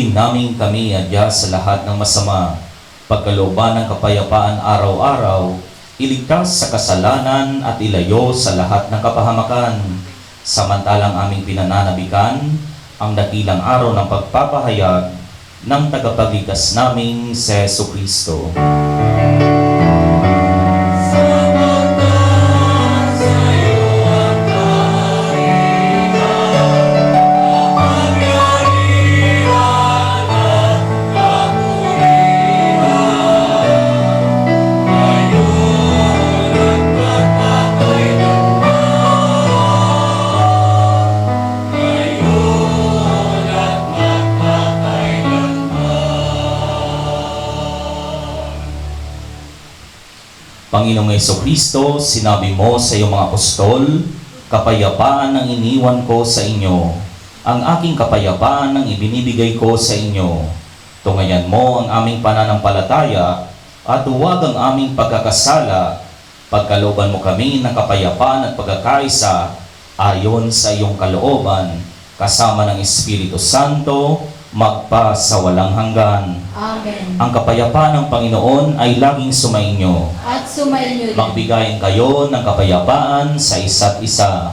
Hilin namin kami adya sa lahat ng masama, pagkalooban ng kapayapaan araw-araw, iligtas sa kasalanan at ilayo sa lahat ng kapahamakan. Samantalang aming pinananabikan ang dakilang araw ng pagpapahayag ng tagapagligtas naming si Jesucristo. Panginoong Jesucristo, sinabi mo sa iyong mga apostol, kapayapaan ang iniwan ko sa inyo. Ang aking kapayapaan ang ibinibigay ko sa inyo. Tungayan mo ang aming pananampalataya at huwag ang aming pagkakasala. Pagkalooban mo kami ng kapayapaan at pagkakaisa ayon sa iyong kalooban, kasama ng Espiritu Santo, magpa sa walang hanggan. Amen. Ang kapayapaan ng Panginoon ay laging sumainyo. At sumainyo rin. Magbigayin kayo ng kapayapaan sa isa't isa.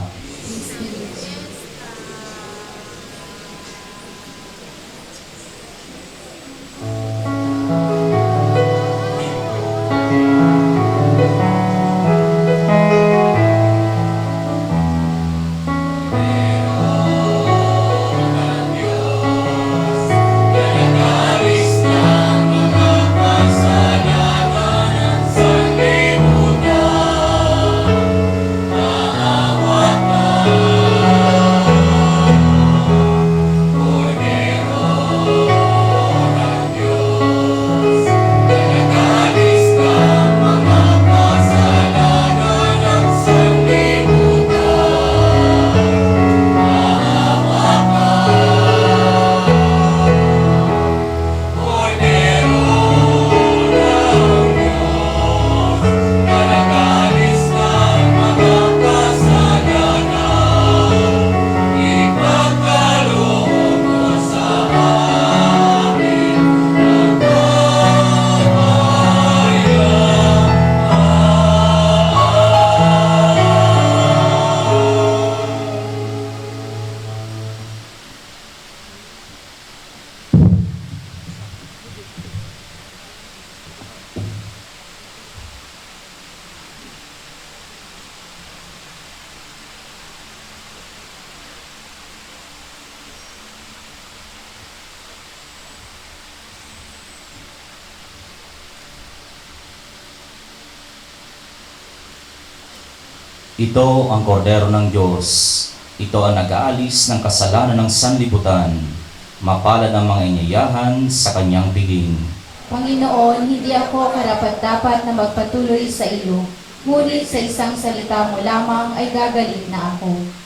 Ito ang kordero ng Diyos. Ito ang nag-aalis ng kasalanan ng sanlibutan. Mapalad ang mga inyayahan sa kanyang piging. Panginoon, hindi ako karapat-dapat na magpatuloy sa iyo, ngunit sa isang salita mo lamang ay gagaling na ako.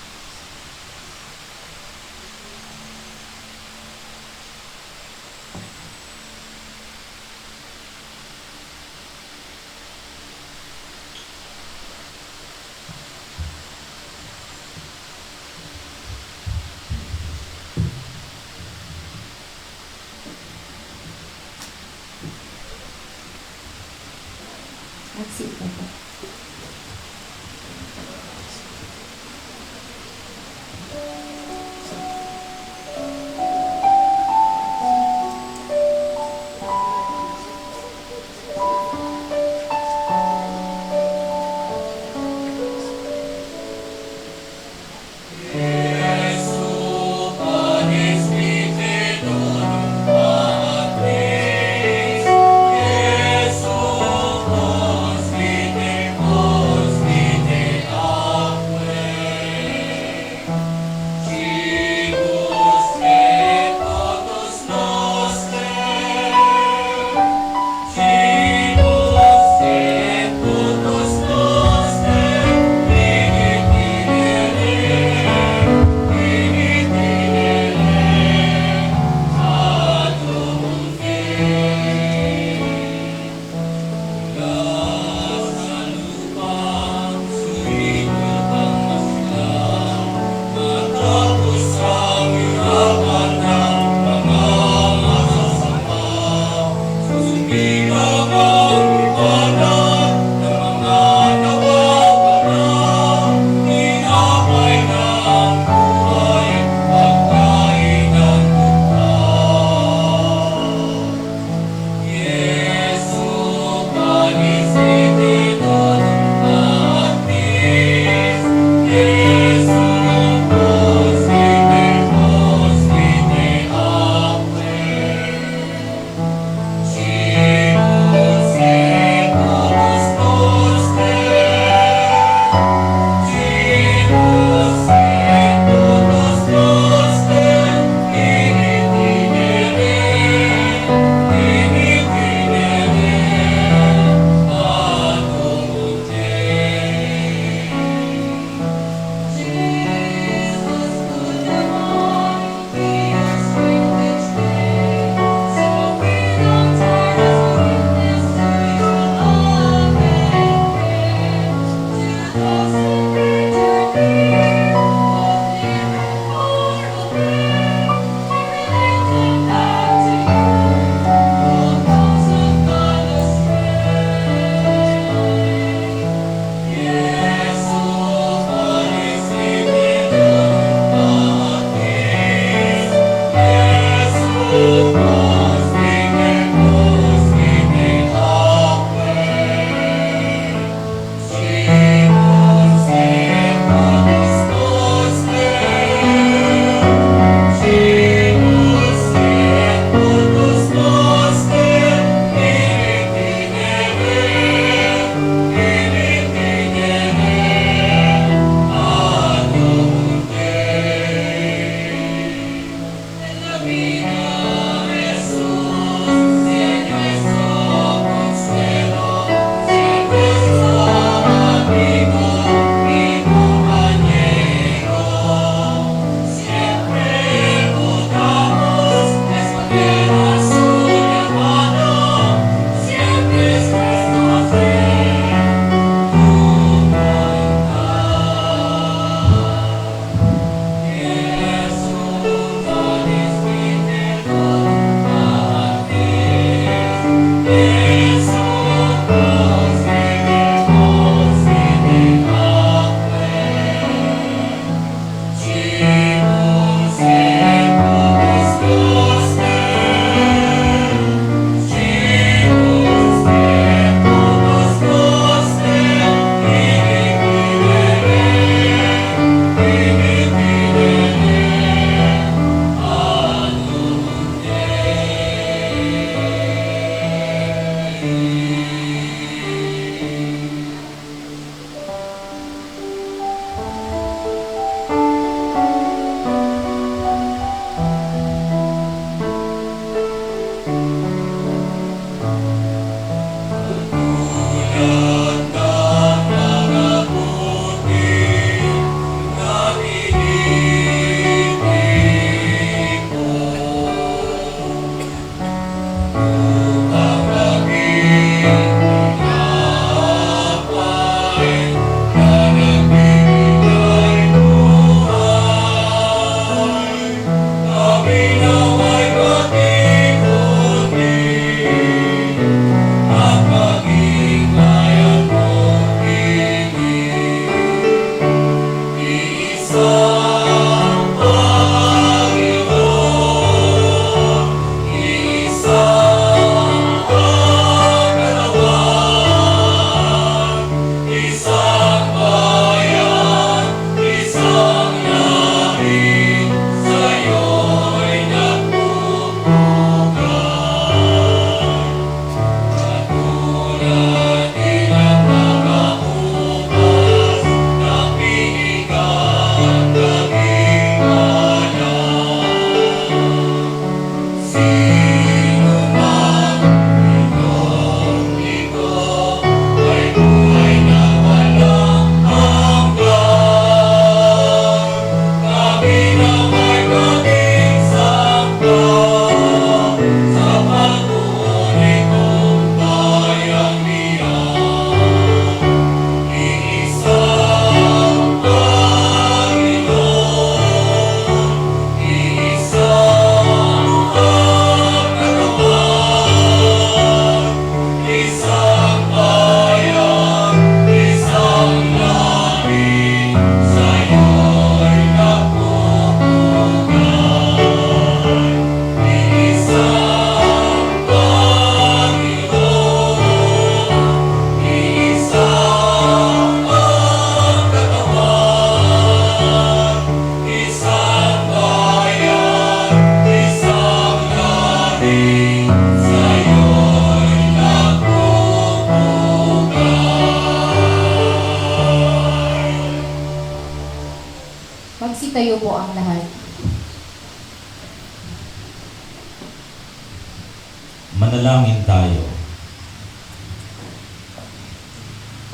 Manalangin tayo.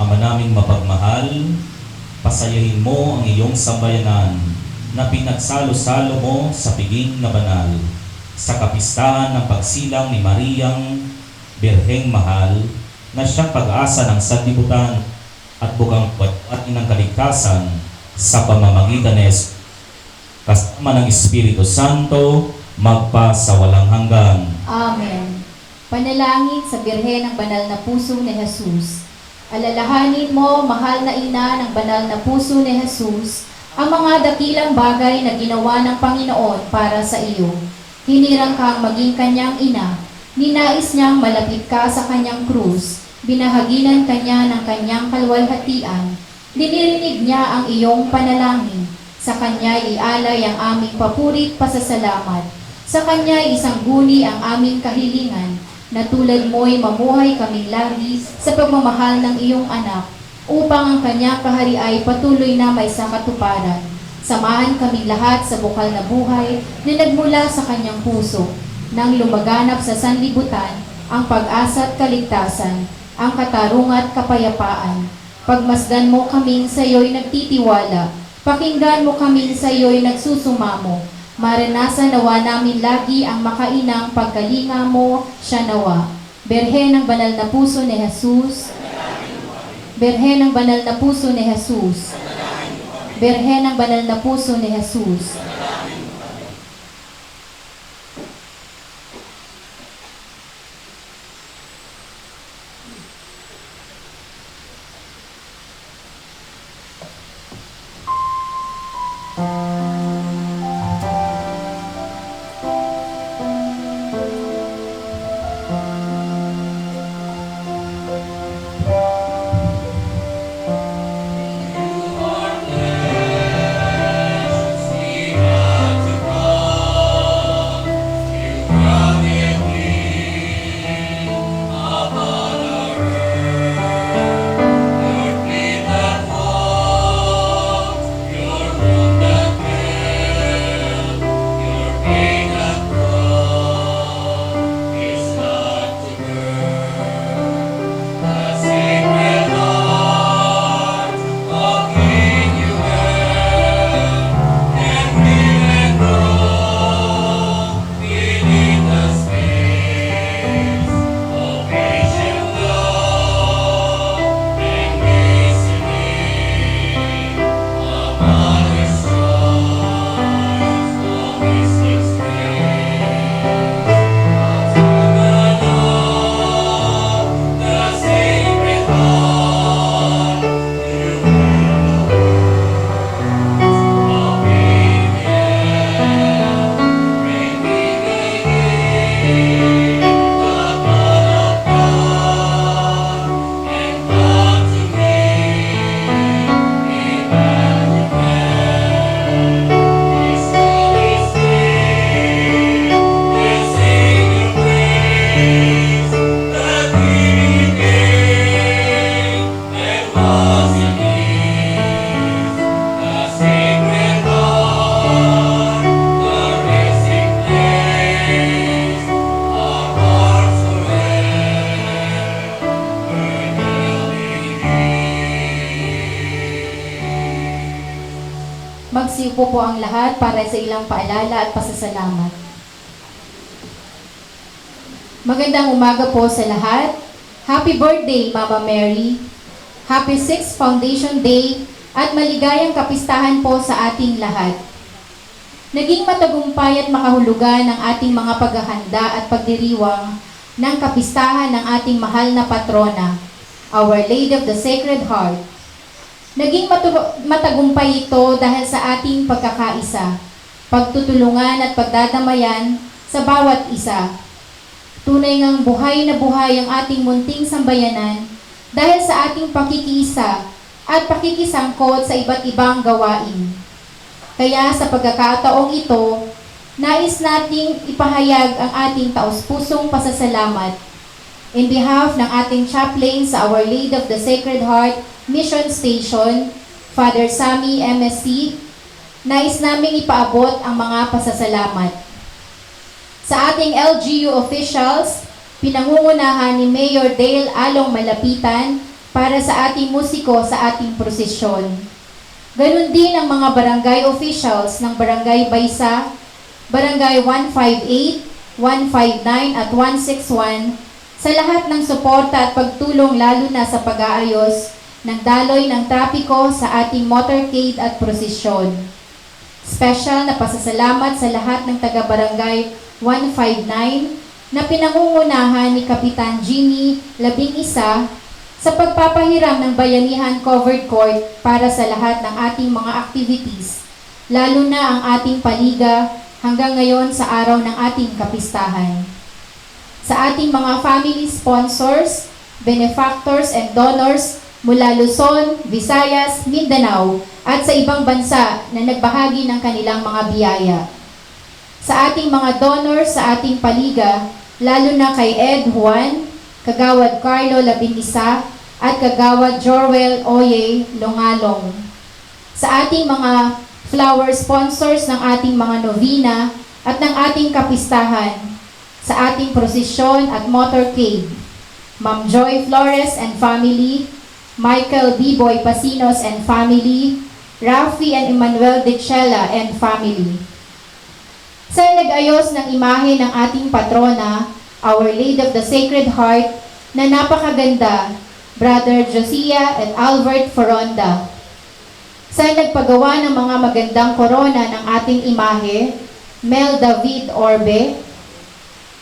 Ama naming mapagmahal, pasayahin mo ang iyong sambayanan na pinagsalo-salo mo sa piging na banal sa kapistahan ng pagsilang ni Mariang Birheng Mahal na siyang pag-asa ng sanlibutan at bugang pagpati ng kaligtasan sa pamamagitan ni Jesus kasama ng Espiritu Santo magpa sa walang hanggan. Amen. Panalangin sa Birhen ng Banal na Puso ni Jesus. Alalahanin mo, mahal na ina ng banal na puso ni Jesus, ang mga dakilang bagay na ginawa ng Panginoon para sa iyo. Hinirang kang maging kanyang ina, ninais niyang malapit ka sa kanyang krus, binahaginan kanya ng kanyang kalwalhatian, dinirinig niya ang iyong panalangin, sa kanya ialay ang aming papurit pasasalamat, sa kanya isang guni ang aming kahilingan, na tulad mo'y mamuhay kaming lagi sa pagmamahal ng iyong anak, upang ang kanyang kahari ay patuloy na may sakatuparan. Samahan kaming lahat sa bukal na buhay na nagmula sa kanyang puso, nang lumaganap sa sanlibutan ang pag-asa at kaligtasan, ang katarungan at kapayapaan. Pagmasdan mo kaming sa iyo'y nagtitiwala, pakinggan mo kaming sa iyo'y nagsusumamo, maranasan nawa namin lagi ang makainang pagkalinga mo, siya nawa. Birhen ng Banal na Puso ni Jesus. Birhen ng Banal na Puso ni Jesus. Birhen ng Banal na Puso ni Jesus. Magsiupo po ang lahat para sa ilang paalala at pasasalamat. Magandang umaga po sa lahat. Happy birthday, Mama Mary. Happy 6th Foundation Day at maligayang kapistahan po sa ating lahat. Naging matagumpay at makahulugan ang ating mga paghahanda at pagdiriwang ng kapistahan ng ating mahal na patrona, Our Lady of the Sacred Heart. Naging matagumpay ito dahil sa ating pagkakaisa, pagtutulungan at pagdadamayan sa bawat isa. Tunay ngang buhay na buhay ang ating munting sambayanan dahil sa ating pakikiisa at pakikisangkot sa iba't ibang gawain. Kaya sa pagkakataong ito, nais nating ipahayag ang ating taos-pusong pasasalamat in behalf ng ating chaplain sa Our Lady of the Sacred Heart Mission Station, Father Sammy MSC, nais naming ipaabot ang mga pasasalamat. Sa ating LGU officials, pinangungunahan ni Mayor Dale Along Malapitan para sa ating musiko sa ating prosesyon. Ganon din ang mga barangay officials ng Barangay Baysa, Barangay 158, 159 at 161 sa lahat ng suporta at pagtulong lalo na sa pag-aayos ng daloy ng trapiko sa ating motorcade at prosesyon. Special na pasasalamat sa lahat ng taga-barangay 159 na pinangungunahan ni Kapitan Jimmy 11 sa pagpapahiram ng Bayanihan Covered Court para sa lahat ng ating mga activities, lalo na ang ating paliga hanggang ngayon sa araw ng ating kapistahan. Sa ating mga family sponsors, benefactors and donors mula Luzon, Visayas, Mindanao at sa ibang bansa na nagbahagi ng kanilang mga biyaya. Sa ating mga donors sa ating paliga, lalo na kay Ed Juan, Kagawad Carlo 11 at Kagawad Jorwel Oye Longalong. Sa ating mga flower sponsors ng ating mga novena at ng ating kapistahan, sa ating prosesyon at motorcade, Ma'am Joy Flores and family, Michael B. Pasinos and family, Rafi and Emmanuel De Chela and family. Sa nag-ayos ng imahe ng ating patrona, Our Lady of the Sacred Heart, na napakaganda, Brother Josiah and Albert Foronda. Sa nagpagawa ng mga magandang korona ng ating imahe, Mel David Orbe.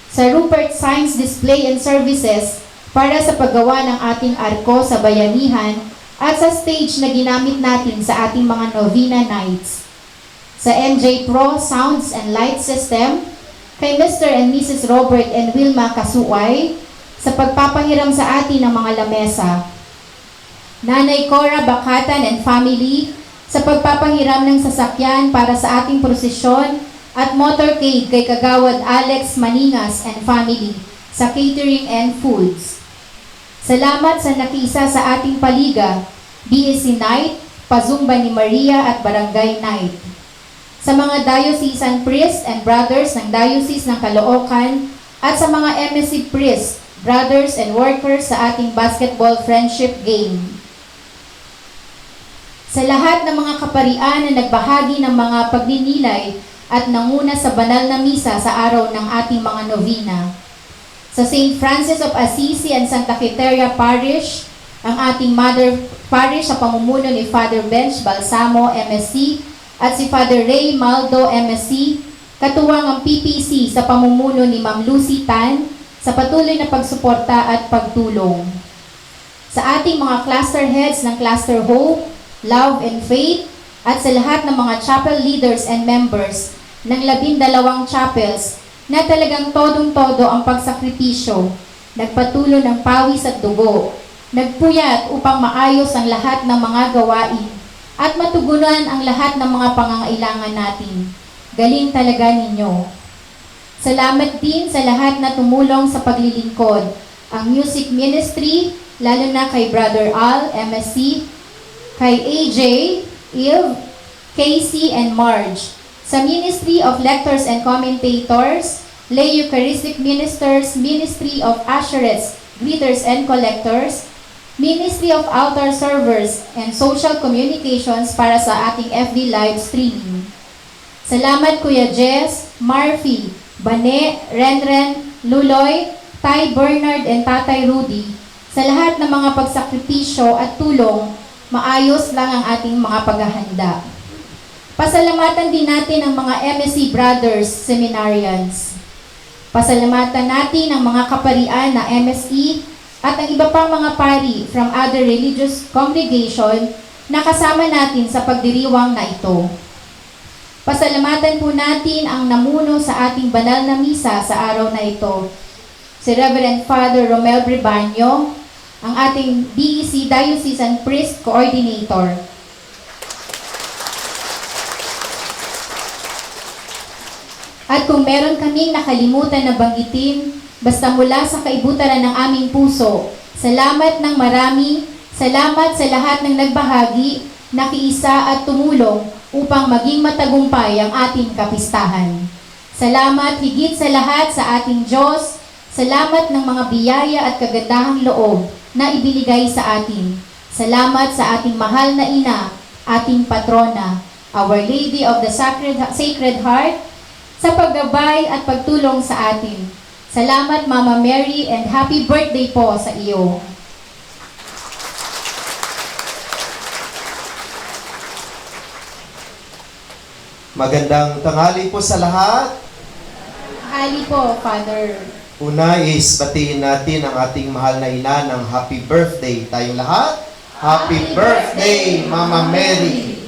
Sa Rupert Science Display and Services para sa paggawa ng ating arko sa bayanihan at sa stage na ginamit natin sa ating mga novena nights. Sa MJ Pro Sounds and Light System, kay Mr. and Mrs. Robert and Wilma Kasuay sa pagpapahiram sa atin ng mga lamesa. Nanay Cora Bakatan and family sa pagpapahiram ng sasakyan para sa ating prosesyon at motorcade kay Kagawad Alex Maningas and family sa catering and foods. Salamat sa nakiisa sa ating paliga, BSC Night, Pazumba ni Maria at Barangay Night. Sa mga diocesan priests and brothers ng Diocese ng Caloocan at sa mga MSC priests, brothers and workers sa ating basketball friendship game. Sa lahat ng mga kaparian na nagbahagi ng mga pagninilay at nanguna sa banal na misa sa araw ng ating mga novena. Sa St. Francis of Assisi and Santa Quiteria Parish, ang ating mother parish sa pamumuno ni Father Bench Balsamo, MSc, at si Father Ray Maldo, MSc, katuwang ang PPC sa pamumuno ni Ma'am Lucy Tan sa patuloy na pagsuporta at pagtulong. Sa ating mga cluster heads ng Cluster Hope, Love and Faith, at sa lahat ng mga chapel leaders and members ng 12 chapels na talagang todong-todo ang pagsakripisyo, nagpatulo ng pawis at dugo, nagpuyat upang maayos ang lahat ng mga gawain at matugunan ang lahat ng mga pangangailangan natin. Galing talaga ninyo. Salamat din sa lahat na tumulong sa paglilingkod. Ang music ministry, lalo na kay Brother Al, MSc, kay AJ, Eve, Casey, and Marge. Sa Ministry of Lectors and Commentators, Lay Eucharistic Ministers, Ministry of Usherettes, Greeters and Collectors, Ministry of Altar Servers, and Social Communications para sa ating FB live streaming. Salamat Kuya Jess, Marfy, Bane, Renren, Luloy, Tay Bernard, and Tatay Rudy sa lahat ng mga pagsakripisyo at tulong. Maayos lang ang ating mga paghahanda. Pasalamatan din natin ang mga MSc Brothers Seminarians. Pasalamatan natin ang mga kaparian na MSc at ang iba pang mga pari from other religious congregation na kasama natin sa pagdiriwang na ito. Pasalamatan po natin ang namuno sa ating banal na misa sa araw na ito, si Reverend Father Romel Bribanyo, ang ating BEC Diocesan Priest Coordinator. At kung meron kaming nakalimutan na banggitin, basta mula sa kaibutaran ng aming puso, salamat ng marami, salamat sa lahat ng nagbahagi, nakiisa at tumulong upang maging matagumpay ang ating kapistahan. Salamat higit sa lahat sa ating Diyos, Salamat ng mga biyaya at kagandahang loob na ibinigay sa atin. Salamat sa ating mahal na ina, ating patrona, Our Lady of the Sacred Heart, sa paggabay at pagtulong sa atin. Salamat Mama Mary and happy birthday po sa iyo. Magandang tanghali po sa lahat. Ali po, Father. Una is batiin natin ang ating mahal na ina ng happy birthday. Tayong lahat, happy birthday, Mama Mary!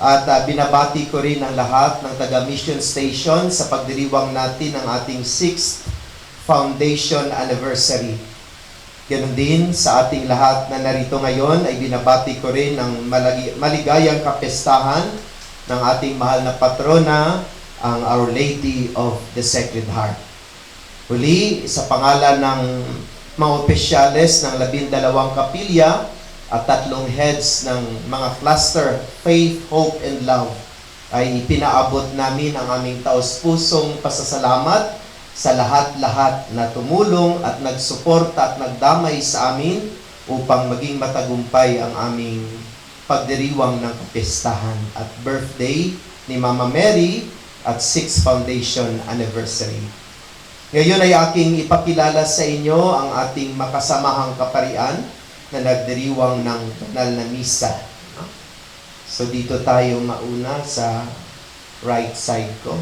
At binabati ko rin ang lahat ng taga-mission station sa pagdiriwang natin ng ating 6th foundation anniversary. Ganon din sa ating lahat na narito ngayon ay binabati ko rin ang maligayang kapestahan ng ating mahal na patrona, ang Our Lady of the Sacred Heart. Huli, sa pangalan ng mga opisyales ng 12 kapilya at 3 heads ng mga cluster, Faith, Hope, and Love, ay pinaabot namin ang aming taos-pusong pasasalamat sa lahat-lahat na tumulong at nagsuporta at nagdamay sa amin upang maging matagumpay ang aming pagdiriwang ng kapistahan at birthday ni Mama Mary at 6th Foundation Anniversary. Ngayon ay aking ipakilala sa inyo ang ating makasamahang kaparian na nagdiriwang ng banal na misa. So dito tayo mauna sa right side ko.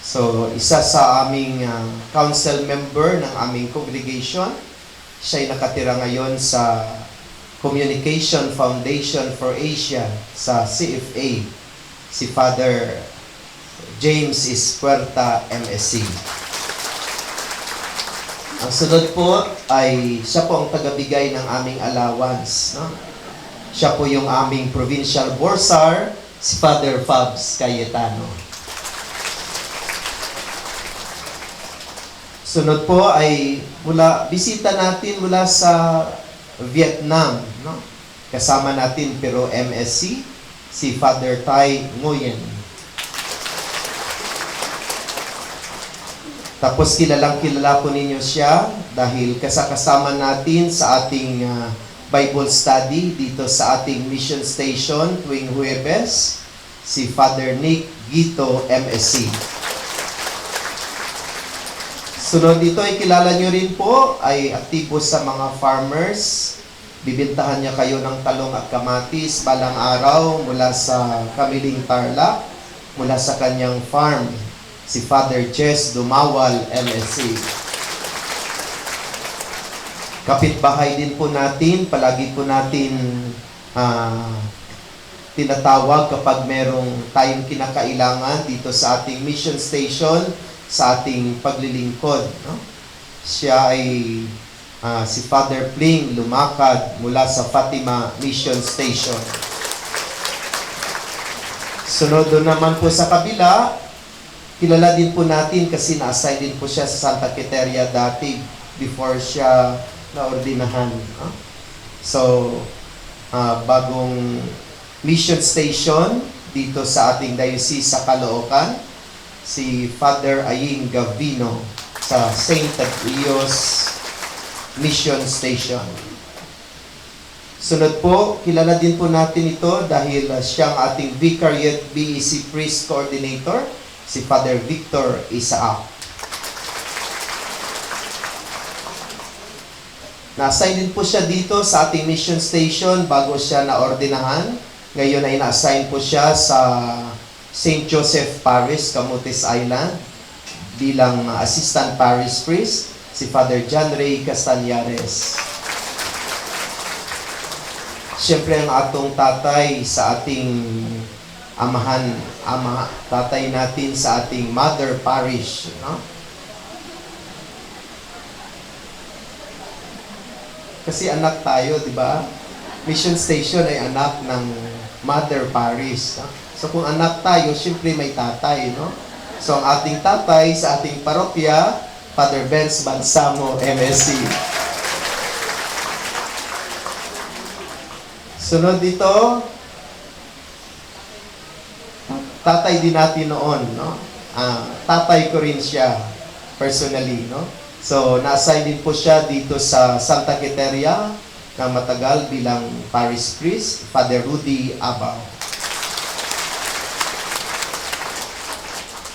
So isa sa aming council member ng aming congregation, siya ay nakatira ngayon sa Communication Foundation for Asia sa CFA, si Father James Ispuerta, MSc. Ang sunod po ay siya po ang tagabigay ng aming allowance. Siya po yung aming provincial borsar, si Father Fabs Cayetano. Sunod po ay bisita natin mula sa Vietnam. Kasama natin pero MSc, si Father Tai Nguyen. Tapos kilala po ninyo siya dahil kasama natin sa ating Bible study dito sa ating mission station tuwing Huwebes, si Father Nick Gito, MSc. Sunod dito ay kilala nyo rin po, ay aktibo sa mga farmers. Bibintahan niya kayo ng talong at kamatis balang araw mula sa Kamiling Tarlac, mula sa kanyang farm. Si Father Jess Dumawal, MSc. Kapitbahay din po natin, palagi po natin tinatawag kapag merong tayong kinakailangan dito sa ating mission station, sa ating paglilingkod. Siya ay si Father Pling Lumakad mula sa Fatima Mission Station. Sunod naman po sa kabila, kilala din po natin kasi na-assign din po siya sa Santa Quiteria dati before siya naordinahan. So, bagong mission station dito sa ating diocese sa Caloocan, si Father Aying Gavino sa St. Agrios Mission Station. Sunod po, kilala din po natin ito dahil siya ang ating Vicariate BEC Priest Coordinator, si Father Victor Isaac. Na-assign din po siya dito sa ating mission station bago siya naordinahan. Ngayon ay na-assign po siya sa St. Joseph Parish, Camotes Island, bilang Assistant Parish Priest, si Father John Ray Castañares. Siyempre ang atong tatay sa ating tatay natin sa ating Mother Parish. Kasi anak tayo, di ba? Mission Station ay anak ng Mother Parish. So kung anak tayo, siyempre may tatay, no? So ang ating tatay sa ating parokya, Father Benz Balsamo, MSc. Sunod dito, tatay din natin noon, no? Tatay ko rin siya. personally, no? So, na-assign din po siya dito sa Santa Quiteria ng matagal bilang parish priest, Father Rudy Abao.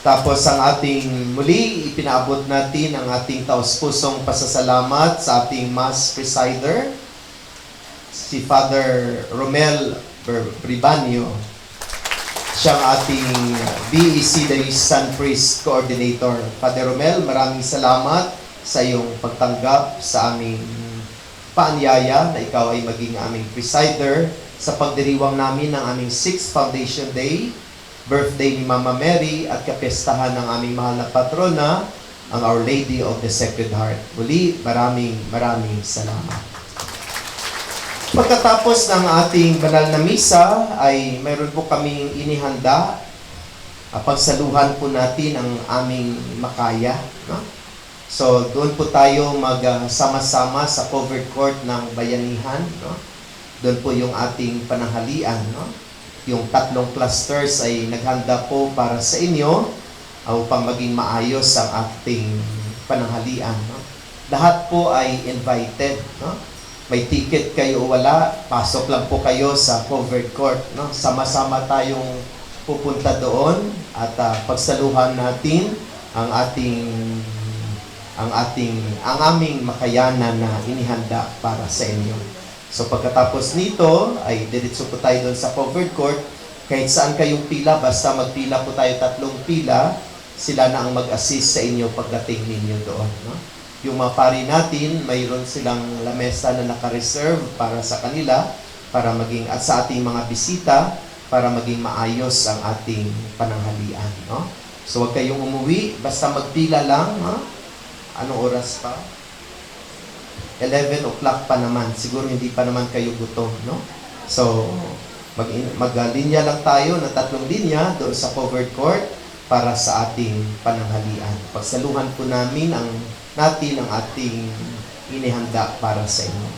Tapos ang ating muli, ipinaabot natin ang ating taus-pusong pasasalamat sa ating Mass Presider, si Father Romel Bribanio. Siya ang ating BEC Day Sun Priest Coordinator. Father Romel, maraming salamat sa iyong pagtanggap sa aming paanyaya na ikaw ay maging aming presider sa pagdiriwang namin ng aming 6th Foundation Day, birthday ni Mama Mary at kapestahan ng aming mahal na patrona, ang Our Lady of the Sacred Heart. Muli, maraming salamat. Pagkatapos ng ating banal na misa, ay mayroon po kaming inihanda. Pagsaluhan po natin ang aming makaya. No? So, doon po tayo magsama-sama sa covered court ng bayanihan. No? Doon po yung ating pananghalian. No? Yung 3 clusters ay naghanda po para sa inyo upang maging maayos ang ating pananghalian. No? Lahat po ay invited. No? May ticket kayo o wala, pasok lang po kayo sa covered court. No? Sama-sama tayong pupunta doon at pagsaluhan natin ang aming makayanan na inihanda para sa inyo. So pagkatapos nito, ay diretso po tayo doon sa covered court. Kahit saan kayong pila, basta magpila po tayo 3 pila, sila na ang mag-assist sa inyo pagdating ninyo doon. No? Yung mga pari natin, mayroon silang lamesa na naka-reserve para sa kanila, para maging, at sa ating mga bisita, para maging maayos ang ating pananghalian. No? So huwag kayong umuwi, basta magpila lang. No? Anong oras pa? 11 o'clock pa naman. Siguro hindi pa naman kayo gutom, no? So, mag-linya lang tayo na 3 linya doon sa covered court para sa ating pananghalian. Pagsaluhan po natin ang ating inihanda para sa inyo.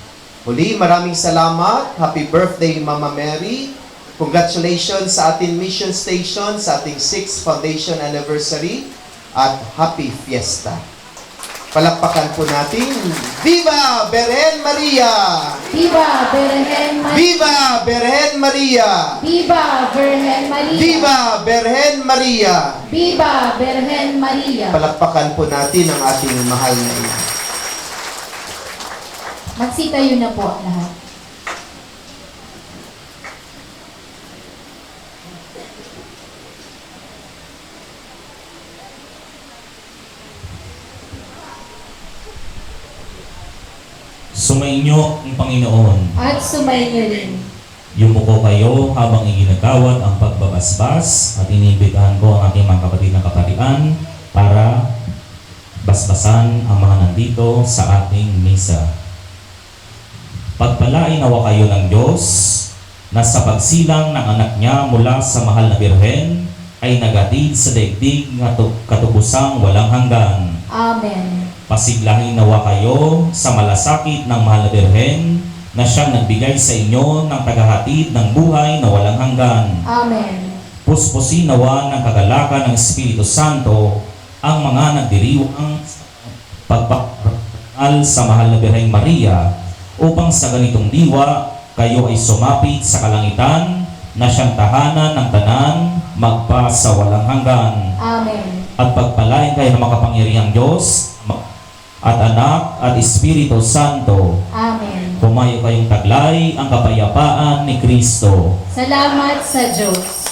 Muli, maraming salamat. Happy birthday, Mama Mary. Congratulations sa ating mission station, sa ating 6th Foundation Anniversary, at Happy Fiesta. Palakpakan po natin. Viva Virgen Maria! Viva Virgen Maria! Viva Virgen Maria! Viva Virgen Maria! Viva Virgen Maria! Viva Virgen Maria! Palakpakan po natin ang ating mahal na ina. Magsitayo na po ang lahat. Sumainyo ang Panginoon. At sumainyo rin. Yumuko kayo habang iginagawad ang pagbabasbas at iniimbitahan ko ang aking mga kapatid ng kapatian para basbasan ang mga nandito sa ating misa. Pagpalain nawa kayo ng Diyos na sa pagsilang ng anak niya mula sa mahal na Birhen ay nagatid sa daigdig ng katubusang walang hanggan. Amen. Pasiglahin nawa kayo sa malasakit ng mahal na Birhen na siyang nagbigay sa inyo ng tagahatid ng buhay na walang hanggan. Amen. Puspusin nawa ng kagalakan ng Espiritu Santo ang mga nagdiriwang pagpapal sa mahal na Birheng Maria upang sa ganitong diwa kayo ay sumapit sa kalangitan na siyang tahanan ng tanan magpa sa walang hanggan. Amen. At pagpalain kayo ng makapangyarihang Diyos at Anak at Espiritu Santo. Amen. Pumayo kayong taglay ang kapayapaan ni Kristo. Salamat sa Diyos.